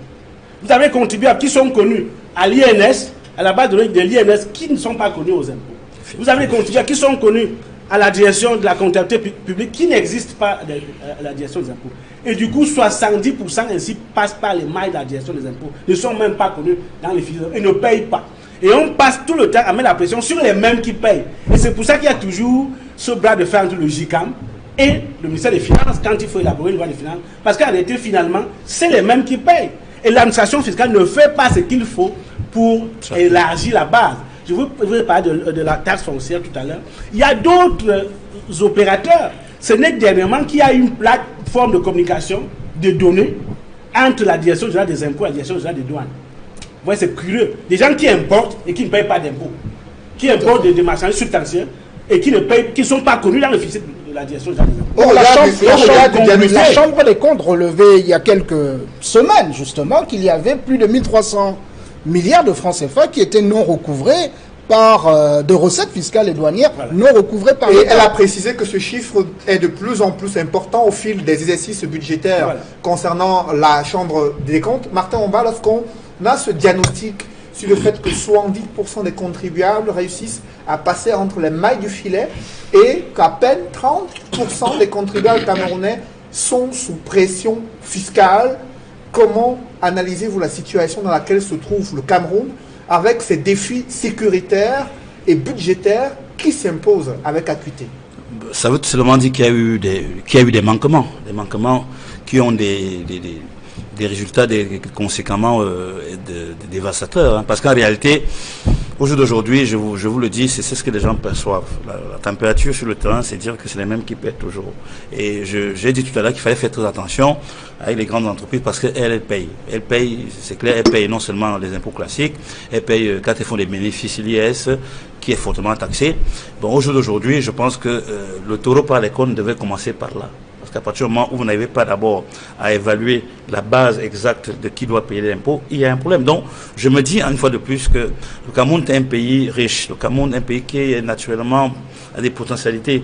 Vous avez des contribuables qui sont connus à l'INS, à la base de l'INS, qui ne sont pas connus aux impôts. Vous avez des contribuables qui sont connus à la direction de la comptabilité publique, qui n'existe pas à la direction des impôts. Et du coup, 70% ainsi passent par les mailles de la direction des impôts, ne sont même pas connus dans les fichiers et ne payent pas. Et on passe tout le temps à mettre la pression sur les mêmes qui payent. Et c'est pour ça qu'il y a toujours ce bras de fer entre le JICAM et le ministère des Finances quand il faut élaborer une loi des finances. Parce qu'en réalité, finalement, c'est les mêmes qui payent. Et l'administration fiscale ne fait pas ce qu'il faut pour élargir la base. Je vous parler de la taxe foncière tout à l'heure. Il y a d'autres opérateurs. Ce n'est que dernièrement qu'il y a une plateforme de communication de données entre la direction générale des impôts et la direction générale des douanes. Vous voyez, c'est curieux. Des gens qui importent et qui ne payent pas d'impôts. Qui importent des marchandises substantielles et qui ne sont pas connus dans le fichier de la direction générale des impôts. La Chambre des comptes relevait il y a quelques semaines, justement, qu'il y avait plus de 1300 milliards de francs CFA qui étaient non recouvrés par de recettes fiscales et douanières non recouvrées par l'État. Et elle a précisé que ce chiffre est de plus en plus important au fil des exercices budgétaires concernant la Chambre des comptes. Martin Omba, lorsqu'on a ce diagnostic sur le fait que 70% des contribuables réussissent à passer entre les mailles du filet et qu'à peine 30% des contribuables camerounais sont sous pression fiscale, comment analysez-vous la situation dans laquelle se trouve le Cameroun avec ces défis sécuritaires et budgétaires qui s'imposent avec acuité? Ça veut seulement dire qu'il y a eu des manquements qui ont des résultats conséquemment dévastateurs. Hein. Parce qu'en réalité, au jour d'aujourd'hui, je vous le dis, c'est ce que les gens perçoivent. La température sur le terrain, c'est dire que c'est les mêmes qui pètent toujours. Et j'ai dit tout à l'heure qu'il fallait faire très attention avec les grandes entreprises parce qu'elles payent. Elles payent, c'est clair, elles payent non seulement les impôts classiques, elles payent quand elles font des bénéfices l'IS, qui est fortement taxé. Bon, au jour d'aujourd'hui, je pense que le taureau par les cornes devait commencer par là. Parce qu'à partir du moment où vous n'avez pas d'abord à évaluer la base exacte de qui doit payer l'impôt, il y a un problème. Donc, je me dis une fois de plus que le Cameroun est un pays riche. Le Cameroun est un pays qui est naturellement a des potentialités.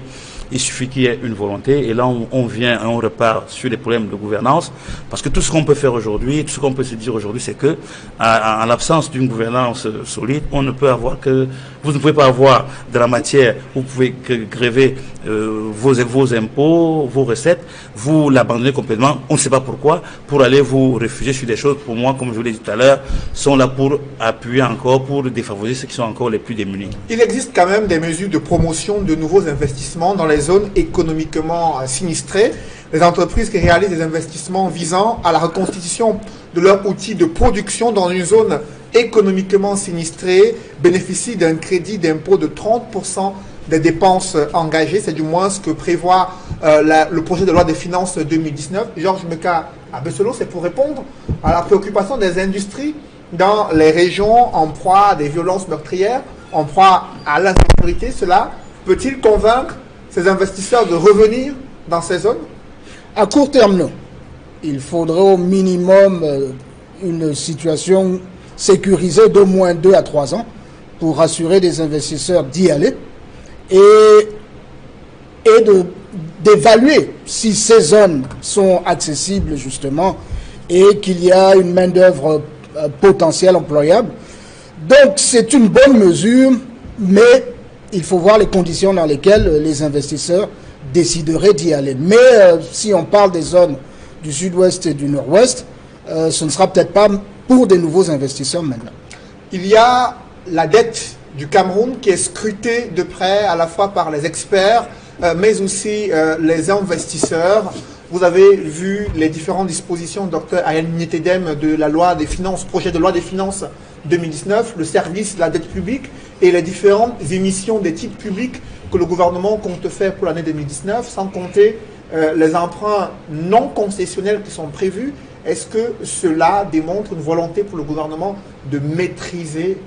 Il suffit qu'il y ait une volonté. Et là, on vient et on repart sur les problèmes de gouvernance. Parce que tout ce qu'on peut faire aujourd'hui, tout ce qu'on peut se dire aujourd'hui, c'est que, en l'absence d'une gouvernance solide, on ne peut avoir que, vous ne pouvez pas avoir de la matière, vous pouvez que gréver vos impôts, vos recettes, vous l'abandonnez complètement, on ne sait pas pourquoi, pour aller vous réfugier sur des choses, pour moi, comme je vous l'ai dit tout à l'heure, sont là pour appuyer encore, pour défavoriser ceux qui sont encore les plus démunis. Il existe quand même des mesures de promotion de nouveaux investissements dans les zones économiquement sinistrées. Les entreprises qui réalisent des investissements visant à la reconstitution de leur outil de production dans une zone économiquement sinistrée bénéficient d'un crédit d'impôt de 30% des dépenses engagées. C'est du moins ce que prévoit le projet de loi des finances 2019. Georges Meka Abessolo, c'est pour répondre à la préoccupation des industries dans les régions en proie à des violences meurtrières, en proie à l'insécurité. Cela peut-il convaincre ces investisseurs de revenir dans ces zones? À court terme, non. Il faudrait au minimum une situation sécurisée d'au moins 2 à 3 ans pour rassurer des investisseurs d'y aller et d'évaluer si ces zones sont accessibles justement et qu'il y a une main-d'œuvre potentielle employable. Donc c'est une bonne mesure, mais il faut voir les conditions dans lesquelles les investisseurs décideraient d'y aller. Mais si on parle des zones du sud-ouest et du nord-ouest, ce ne sera peut-être pas pour des nouveaux investisseurs maintenant. Il y a la dette du Cameroun qui est scrutée de près à la fois par les experts, mais aussi les investisseurs. Vous avez vu les différentes dispositions, Dr Ayane Nietedem, de la loi des finances, projet de loi des finances 2019, le service de la dette publique et les différentes émissions des titres publics que le gouvernement compte faire pour l'année 2019, sans compter les emprunts non concessionnels qui sont prévus. Est-ce que cela démontre une volonté pour le gouvernement de maîtriser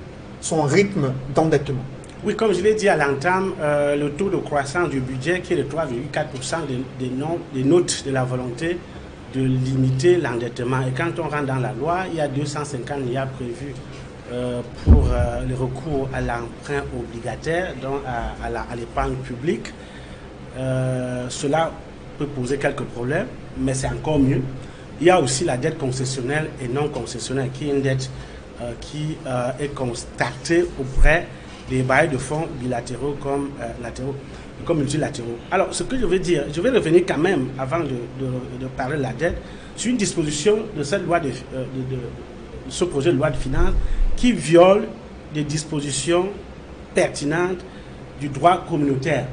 son rythme d'endettement? Oui, comme je l'ai dit à l'entame, le taux de croissance du budget qui est de 3,4% des notes de la volonté de limiter l'endettement. Et quand on rentre dans la loi, il y a 250 milliards prévus pour le recours à l'emprunt obligataire, donc à l'épargne publique. Cela peut poser quelques problèmes, mais c'est encore mieux. Il y a aussi la dette concessionnelle et non concessionnelle, qui est une dette qui est constatée auprès des bailleurs de fonds bilatéraux comme latéraux, comme multilatéraux. Alors, ce que je veux dire, je vais revenir quand même, avant de parler de la dette, sur une disposition de cette loi de ce projet de loi de finances qui viole des dispositions pertinentes du droit communautaire.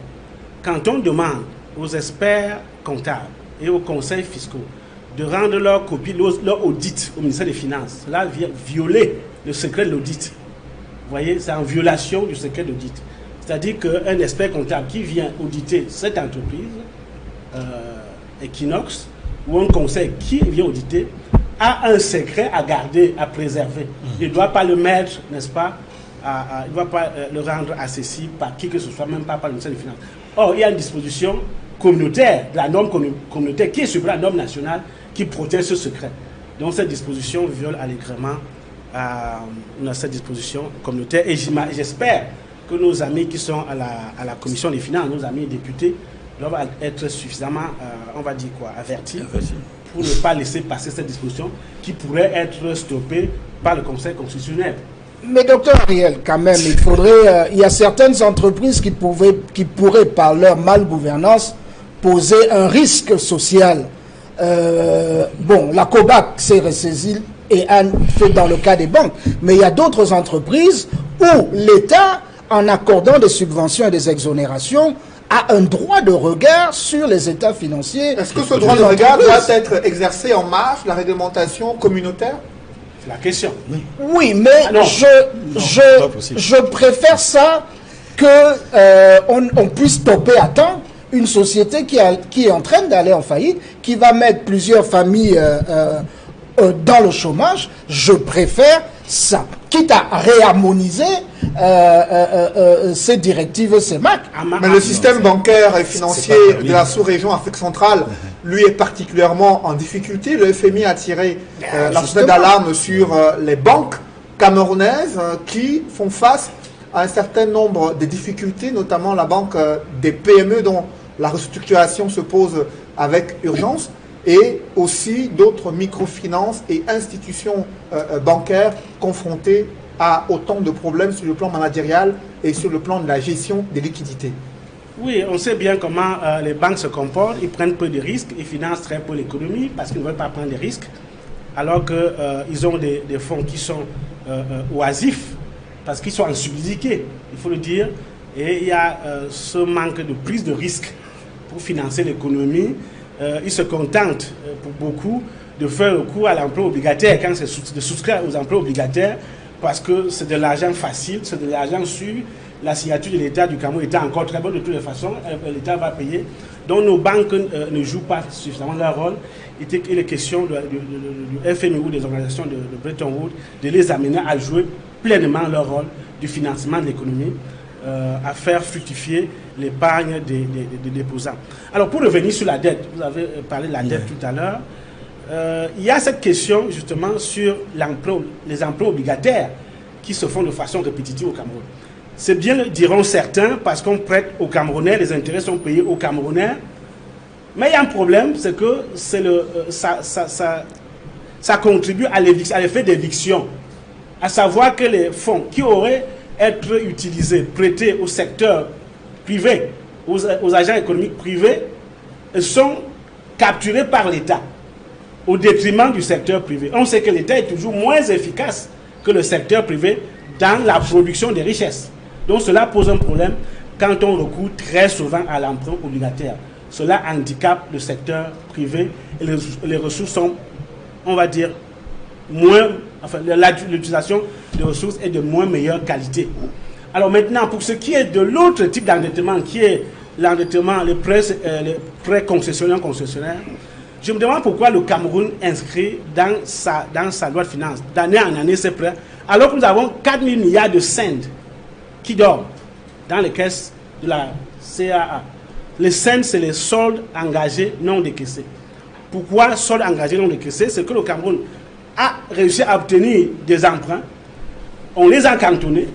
Quand on demande aux experts comptables et aux conseils fiscaux de rendre leur copie, leur audit au ministère des Finances, cela vient violer le secret de l'audit. Vous voyez, c'est en violation du secret d'audit. C'est-à-dire qu'un expert comptable qui vient auditer cette entreprise, Equinox, ou un conseil qui vient auditer, a un secret à garder, à préserver. Il ne doit pas le mettre, n'est-ce pas, il ne doit pas le rendre accessible par qui que ce soit, même pas par le ministère des Finances. Or, il y a une disposition communautaire, de la norme communautaire, qui est sur la norme nationale, qui protège ce secret. Donc, cette disposition viole allègrement cette disposition communautaire. Et j'espère que nos amis qui sont à la commission des finances, nos amis députés, doivent être suffisamment, on va dire quoi, avertis pour ne pas laisser passer cette disposition qui pourrait être stoppée par le Conseil constitutionnel. Mais docteur Ariel, quand même, il y a certaines entreprises qui pourraient, par leur malgouvernance, poser un risque social. Bon, la COBAC s'est ressaisie et a fait dans le cas des banques, mais il y a d'autres entreprises où l'État, en accordant des subventions et des exonérations, a un droit de regard sur les états financiers. Est-ce que ce droit de regard doit être exercé en marge de la réglementation communautaire? C'est la question. Oui, mais je préfère ça que on puisse stopper à temps une société qui est en train d'aller en faillite, qui va mettre plusieurs familles dans le chômage. Je préfère ça, quitte à réharmoniser ces directives CEMAC. Mais le système bancaire et financier de la sous-région Afrique centrale, lui, est particulièrement en difficulté. Le FMI a tiré la sonnette d'alarme sur les banques camerounaises qui font face à un certain nombre de difficultés, notamment la banque des PME dont la restructuration se pose avec urgence, et aussi d'autres microfinances et institutions bancaires confrontées à autant de problèmes sur le plan managérial et sur le plan de la gestion des liquidités. Oui, on sait bien comment les banques se comportent. Ils prennent peu de risques, ils financent très peu l'économie parce qu'ils ne veulent pas prendre des risques, alors qu'ils ont des fonds qui sont oisifs, parce qu'ils sont en subsidié, il faut le dire, et il y a ce manque de prise de risque pour financer l'économie. Ils se contentent, pour beaucoup, de faire recours à l'emploi obligataire quand c'est de souscrire aux emplois obligataires, parce que c'est de l'argent facile, c'est de l'argent sûr. La signature de l'État du Cameroun était encore très bonne de toutes les façons, l'État va payer. Donc nos banques ne jouent pas suffisamment leur rôle. Il est question du FMI ou des organisations de Bretton Woods de les amener à jouer pleinement leur rôle du financement de l'économie, à faire fructifier l'épargne des déposants. Alors pour revenir sur la dette, vous avez parlé de la dette tout à l'heure, il y a cette question justement sur les emprunts obligataires qui se font de façon répétitive au Cameroun. C'est bien, diront certains, parce qu'on prête aux Camerounais, les intérêts sont payés aux Camerounais, mais il y a un problème, c'est que ça contribue à l'effet d'éviction, à savoir que les fonds qui auraient être utilisés, prêtés au secteur privé, aux agents économiques privés, sont capturés par l'État au détriment du secteur privé. On sait que l'État est toujours moins efficace que le secteur privé dans la production des richesses. Donc cela pose un problème quand on recourt très souvent à l'emprunt obligataire. Cela handicape le secteur privé et les ressources sont, on va dire, moins, enfin l'utilisation des ressources est de moins meilleure qualité. Alors maintenant, pour ce qui est de l'autre type d'endettement, qui est l'endettement, les prêts concessionnaires, je me demande pourquoi le Cameroun inscrit dans sa loi de finances, d'année en année, ses prêts, alors que nous avons 4 000 milliards de cents qui dorment dans les caisses de la CAA. Les cents, c'est les soldes engagés non décaissés. Pourquoi solde engagé non décaissé? C'est que le Cameroun a réussi à obtenir des emprunts. On les a cantonnés,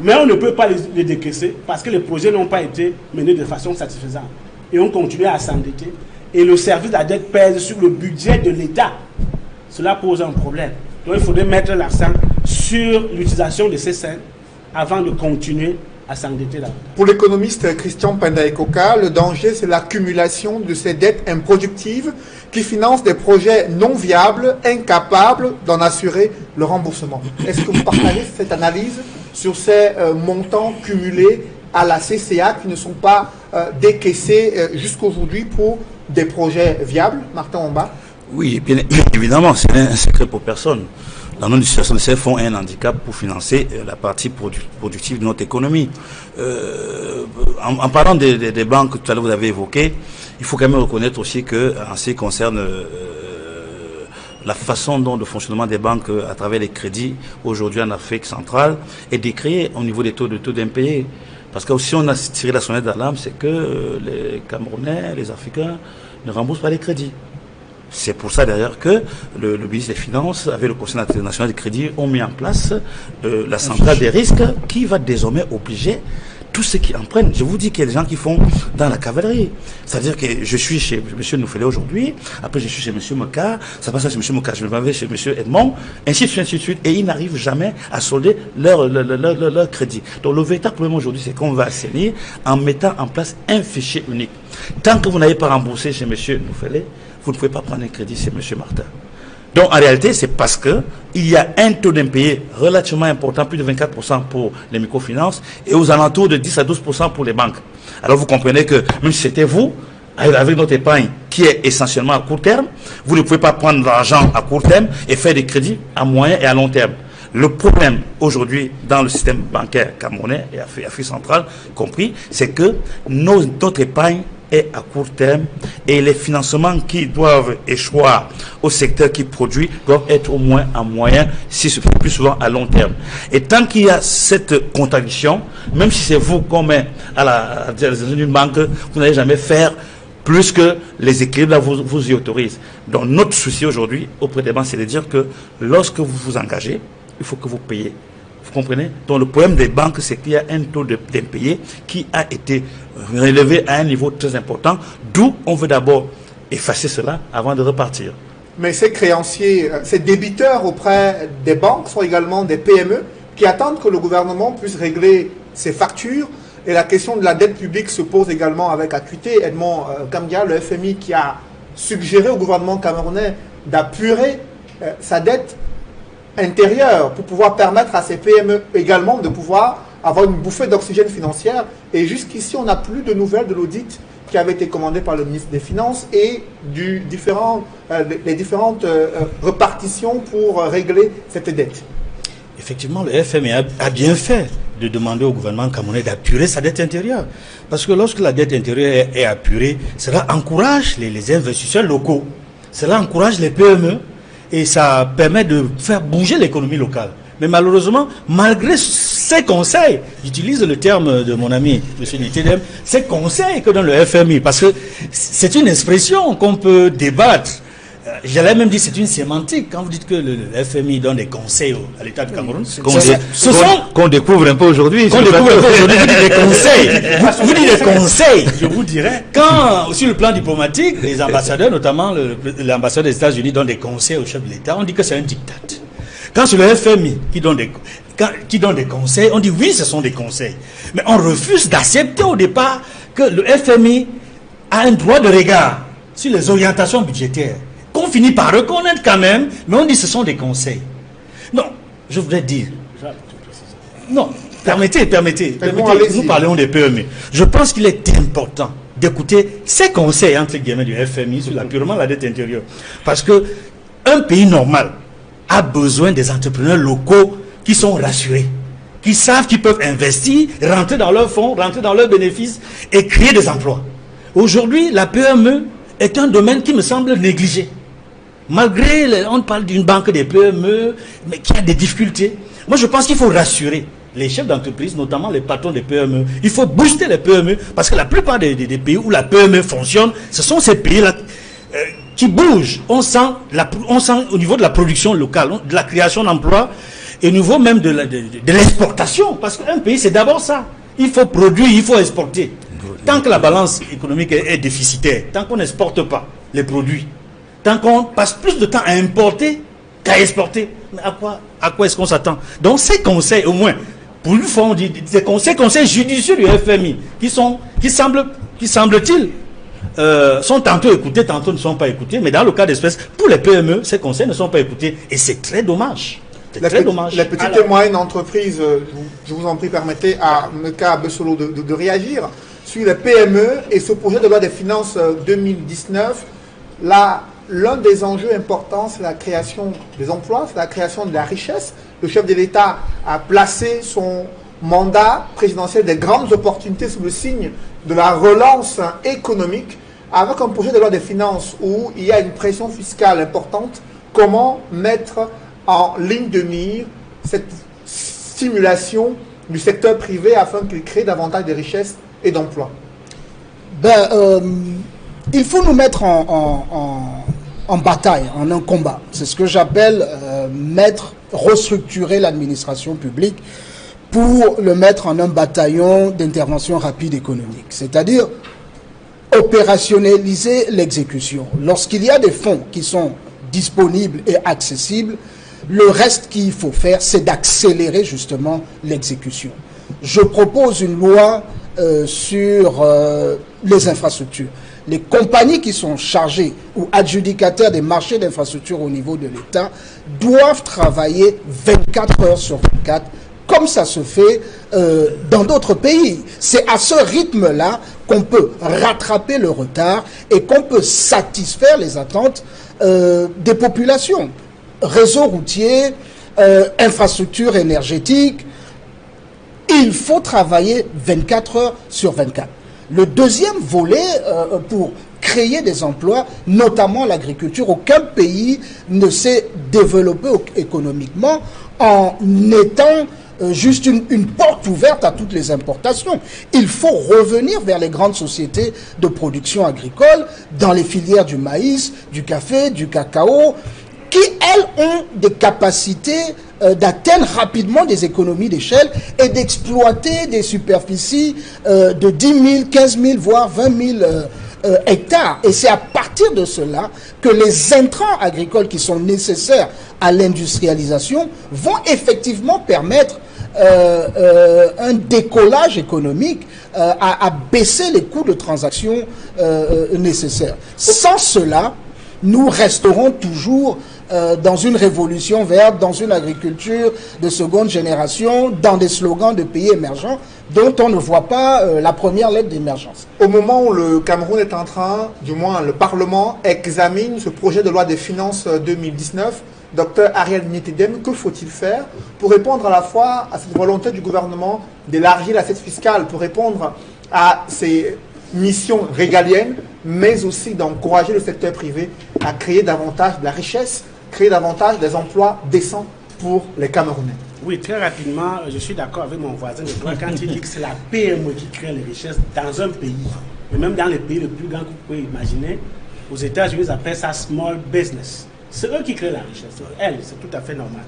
mais on ne peut pas les décaisser parce que les projets n'ont pas été menés de façon satisfaisante. Et on continue à s'endetter. Et le service de la dette pèse sur le budget de l'État. Cela pose un problème. Donc il faudrait mettre l'accent sur l'utilisation de ces scènes avant de continuer à s'endetter là. Pour l'économiste Christian Pandaekoka, le danger, c'est l'accumulation de ces dettes improductives qui financent des projets non viables, incapables d'en assurer le remboursement. Est-ce que vous partagez cette analyse sur ces montants cumulés à la CCA qui ne sont pas décaissés jusqu'aujourd'hui pour des projets viables? Martin Omba? Oui, bien évidemment, c'est un secret pour personne. La non-utilisation de ces fonds est un handicap pour financer la partie productive de notre économie. En parlant des banques que tout à l'heure vous avez évoquées, il faut quand même reconnaître aussi que, en ce qui concerne la façon dont le fonctionnement des banques à travers les crédits aujourd'hui en Afrique centrale est décrié au niveau des taux d'impayés. Parce que si on a tiré la sonnette d'alarme, c'est que les Camerounais, les Africains ne remboursent pas les crédits. C'est pour ça d'ailleurs que le ministre des Finances, avec le Conseil international du crédit, ont mis en place la centrale des risques qui va désormais obliger tous ceux qui empruntent. Je vous dis qu'il y a des gens qui font dans la cavalerie. C'est-à-dire que je suis chez M. Noufélé aujourd'hui, après je suis chez M. Moka, ça passe chez M. Moka, je vais chez M. Edmond, ainsi de suite, et ils n'arrivent jamais à solder leur crédit. Donc le véritable problème aujourd'hui, c'est qu'on va assainir en mettant en place un fichier unique. Tant que vous n'avez pas remboursé chez M. Noufélé, vous ne pouvez pas prendre un crédit chez M. Martin. Donc en réalité, c'est parce qu'il y a un taux d'impayé relativement important, plus de 24% pour les microfinances et aux alentours de 10 à 12% pour les banques. Alors vous comprenez que même si c'était vous, avec notre épargne qui est essentiellement à court terme, vous ne pouvez pas prendre l'argent à court terme et faire des crédits à moyen et à long terme. Le problème aujourd'hui dans le système bancaire camerounais et Afrique centrale compris, c'est que notre épargne est à court terme et les financements qui doivent échoir au secteur qui produit doivent être au moins à moyen, si ce n'est plus souvent à long terme. Et tant qu'il y a cette contradiction, même si c'est vous qu'on met à la direction d'une banque, vous n'allez jamais faire plus que les équilibres là vous y autorisent. Donc notre souci aujourd'hui auprès des banques, c'est de dire que lorsque vous vous engagez, il faut que vous payez. Vous comprenez? Donc le problème des banques, c'est qu'il y a un taux d'impayé qui a été relevé à un niveau très important, d'où on veut d'abord effacer cela avant de repartir. Mais ces créanciers, ces débiteurs auprès des banques sont également des PME qui attendent que le gouvernement puisse régler ses factures. Et la question de la dette publique se pose également avec acuité. Edmond Kamdia, le FMI, qui a suggéré au gouvernement camerounais d'apurer sa dette intérieure pour pouvoir permettre à ces PME également de pouvoir avoir une bouffée d'oxygène financière. Et jusqu'ici, on n'a plus de nouvelles de l'audit qui avait été commandé par le ministre des Finances et les différentes repartitions pour régler cette dette. Effectivement, le FMI a bien fait de demander au gouvernement camerounais d'apurer sa dette intérieure. Parce que lorsque la dette intérieure est apurée, cela encourage les investisseurs locaux, cela encourage les PME, et ça permet de faire bouger l'économie locale. Mais malheureusement, malgré ces conseils, j'utilise le terme de mon ami M. Nitedem, ces conseils que donne le FMI, parce que c'est une expression qu'on peut débattre. J'allais même dire c'est une sémantique. Quand vous dites que le FMI donne des conseils à l'État du Cameroun, qu'on découvre un peu aujourd'hui. Qu'on découvre un peu aujourd'hui, vous dites des conseils. Vous dites des conseils. Je vous dirais. Quand, sur le plan diplomatique, les ambassadeurs, notamment l'ambassadeur des États-Unis, donne des conseils au chef de l'État, on dit que c'est un diktat. Quand c'est le FMI qui donne des conseils, on dit oui, ce sont des conseils. Mais on refuse d'accepter au départ que le FMI a un droit de regard sur les orientations budgétaires, qu'on finit par reconnaître quand même, mais on dit ce sont des conseils. Non, je voudrais dire... Non, permettez. Nous parlons des PME. Je pense qu'il est important d'écouter ces conseils, entre guillemets, du FMI sur purement la dette intérieure. Parce que un pays normal a besoin des entrepreneurs locaux qui sont rassurés, qui savent qu'ils peuvent investir, rentrer dans leurs fonds, rentrer dans leurs bénéfices et créer des emplois. Aujourd'hui, la PME est un domaine qui me semble négligé. Malgré, on parle d'une banque des PME, mais qui a des difficultés. Moi, je pense qu'il faut rassurer les chefs d'entreprise, notamment les patrons des PME. Il faut booster les PME, parce que la plupart des pays où la PME fonctionne, ce sont ces pays-là qui bouge. On sent au niveau de la production locale, de la création d'emplois, et au niveau même de l'exportation. Parce qu'un pays, c'est d'abord ça. Il faut produire, il faut exporter. Tant que la balance économique est déficitaire, tant qu'on n'exporte pas les produits, tant qu'on passe plus de temps à importer qu'à exporter, mais à quoi est-ce qu'on s'attend? Donc ces conseils, au moins, pour une fois, on dit ces conseils judicieux du FMI, qui semble-t-il, sont tantôt écoutés, tantôt ne sont pas écoutés, mais dans le cas d'espèce, pour les PME, ces conseils ne sont pas écoutés, et c'est très dommage. Les petites et moyennes entreprises, je vous en prie, permettez à Meka Bessolo de réagir sur les PME et ce projet de loi des finances 2019. L'un des enjeux importants, c'est la création des emplois, c'est la création de la richesse. Le chef de l'État a placé son mandat présidentiel des grandes opportunités sous le signe de la relance économique, avec un projet de loi des finances où il y a une pression fiscale importante. Comment mettre en ligne de mire cette stimulation du secteur privé afin qu'il crée davantage de richesses et d'emplois? Il faut nous mettre en bataille, en un combat. C'est ce que j'appelle restructurer l'administration publique pour le mettre en un bataillon d'intervention rapide économique. C'est-à-dire opérationnaliser l'exécution. Lorsqu'il y a des fonds qui sont disponibles et accessibles, le reste qu'il faut faire, c'est d'accélérer justement l'exécution. Je propose une loi sur les infrastructures. Les compagnies qui sont chargées ou adjudicataires des marchés d'infrastructures au niveau de l'État doivent travailler 24 heures sur 24, comme ça se fait dans d'autres pays. C'est à ce rythme-là qu'on peut rattraper le retard et qu'on peut satisfaire les attentes des populations. Réseau routier, infrastructure énergétique, il faut travailler 24 heures sur 24. Le deuxième volet pour créer des emplois, notamment l'agriculture, aucun pays ne s'est développé économiquement en étant juste une porte ouverte à toutes les importations. Il faut revenir vers les grandes sociétés de production agricole dans les filières du maïs, du café, du cacao, qui, elles, ont des capacités d'atteindre rapidement des économies d'échelle et d'exploiter des superficies de 10 000, 15 000, voire 20 000 hectares. Et c'est à partir de cela que les intrants agricoles qui sont nécessaires à l'industrialisation vont effectivement permettre un décollage économique, à baisser les coûts de transaction nécessaires. Sans cela, nous resterons toujours dans une révolution verte, dans une agriculture de seconde génération, dans des slogans de pays émergents dont on ne voit pas la première lettre d'émergence. Au moment où le Cameroun est en train, du moins le Parlement examine ce projet de loi des finances 2019, Dr Ariel Nietedem, que faut-il faire pour répondre à la fois à cette volonté du gouvernement d'élargir l'assiette fiscale, pour répondre à ces missions régaliennes, mais aussi d'encourager le secteur privé à créer davantage de la richesse, créer davantage des emplois décents pour les Camerounais? Oui, très rapidement, je suis d'accord avec mon voisin de droite quand il dit que c'est la PME qui crée les richesses dans un pays, et même dans les pays les plus grands que vous pouvez imaginer. Aux États-Unis, ils appellent ça small business. C'est eux qui créent la richesse. C'est tout à fait normal.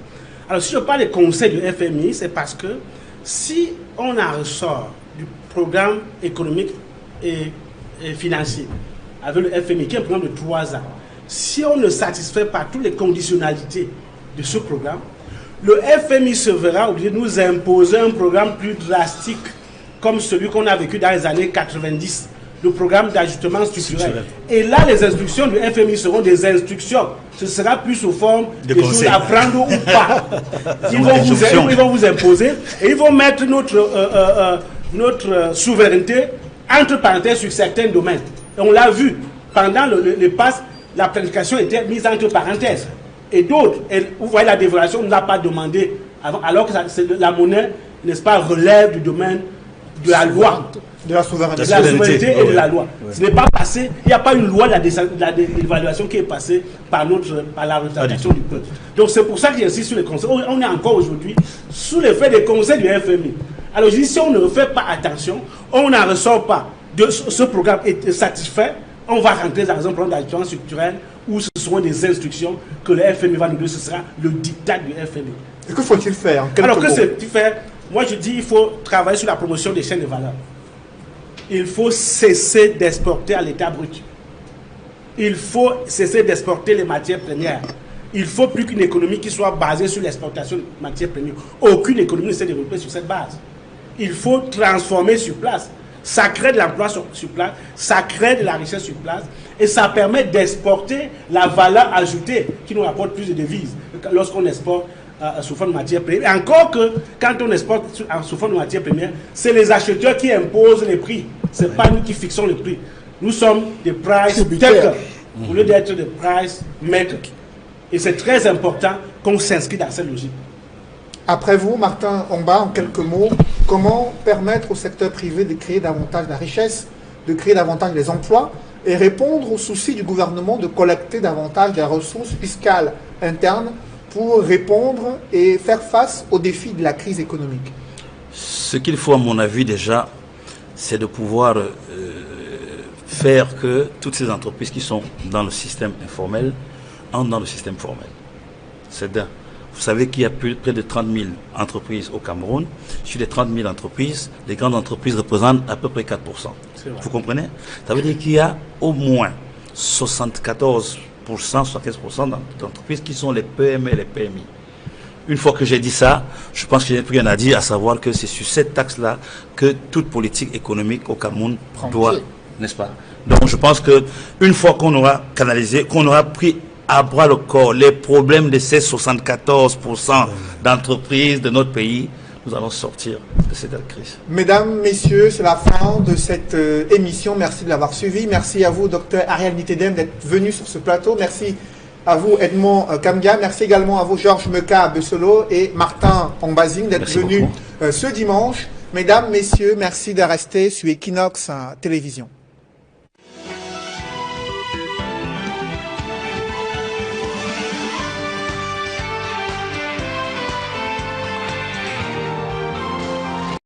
Alors, si je parle des conseils du FMI, c'est parce que si on en ressort du programme économique et financier avec le FMI, qui est un programme de 3 ans, si on ne satisfait pas toutes les conditionnalités de ce programme, le FMI se verra obligé de nous imposer un programme plus drastique comme celui qu'on a vécu dans les années 90, le programme d'ajustement structurel. Et là, les instructions du FMI seront des instructions. Ce sera plus sous forme de choses à prendre ou pas. Ils vont vous imposer et ils vont mettre notre souveraineté entre parenthèses sur certains domaines. Et on l'a vu, pendant le pass, la planification était mise entre parenthèses. Et d'autres, vous voyez, la dévaluation ne l'a pas demandé avant, alors que la monnaie, n'est-ce pas, relève du domaine de la loi. De la souveraineté. De la souveraineté et de la loi. Ce n'est pas passé, il n'y a pas une loi de la dévaluation qui est passée par la représentation du peuple. Donc c'est pour ça que j'insiste sur les conseils. On est encore aujourd'hui sous l'effet des conseils du FMI. Alors je dis, si on ne fait pas attention, on n'en ressort pas de ce programme est satisfait, on va rentrer dans un programme d'ajustement structurel ou ce seront des instructions que le FMI va nous donner, ce sera le diktat du FMI. Et que faut-il faire en quelques Alors que mots? c'est-il faire? Moi je dis il faut travailler sur la promotion des chaînes de valeur. Il faut cesser d'exporter à l'état brut. Il faut cesser d'exporter les matières premières. Il ne faut plus qu'une économie qui soit basée sur l'exportation de matières premières. Aucune économie ne s'est développée sur cette base. Il faut transformer sur place. Ça crée de l'emploi sur place, ça crée de la richesse sur place et ça permet d'exporter la valeur ajoutée qui nous rapporte plus de devises lorsqu'on exporte sous forme de matières premières. Et encore que quand on exporte sous forme de matières premières, c'est les acheteurs qui imposent les prix. Ce n'est pas nous qui fixons le prix. Nous sommes des price takers au lieu d'être des price makers. Et c'est très important qu'on s'inscrit dans cette logique. Après vous, Martin Omba, en quelques mots, comment permettre au secteur privé de créer davantage de la richesse, de créer davantage des emplois et répondre au souci du gouvernement de collecter davantage des ressources fiscales internes pour répondre et faire face aux défis de la crise économique? Ce qu'il faut, à mon avis, déjà, c'est de pouvoir faire que toutes ces entreprises qui sont dans le système informel entrent dans le système formel. C'est d'un. Vous savez qu'il y a près de 30 000 entreprises au Cameroun. Sur les 30 000 entreprises, les grandes entreprises représentent à peu près 4%. Vous comprenez? Ça veut dire qu'il y a au moins 74%, 75% d'entreprises qui sont les PME et les PMI. Une fois que j'ai dit ça, je pense que je n'ai plus rien à dire, à savoir que c'est sur cette taxe-là que toute politique économique au Cameroun doit, n'est-ce pas? Donc je pense qu'une fois qu'on aura canalisé, qu'on aura pris à bras le corps les problèmes de ces 74% d'entreprises de notre pays, nous allons sortir de cette crise. Mesdames, messieurs, c'est la fin de cette émission. Merci de l'avoir suivi. Merci à vous, Dr Ariel Nitedem, d'être venu sur ce plateau. Merci à vous, Edmond Kamga. Merci également à vous, Georges Meka Bessolo et Martin Ombazing, d'être venus ce dimanche. Mesdames, messieurs, merci de rester sur Equinox Télévision.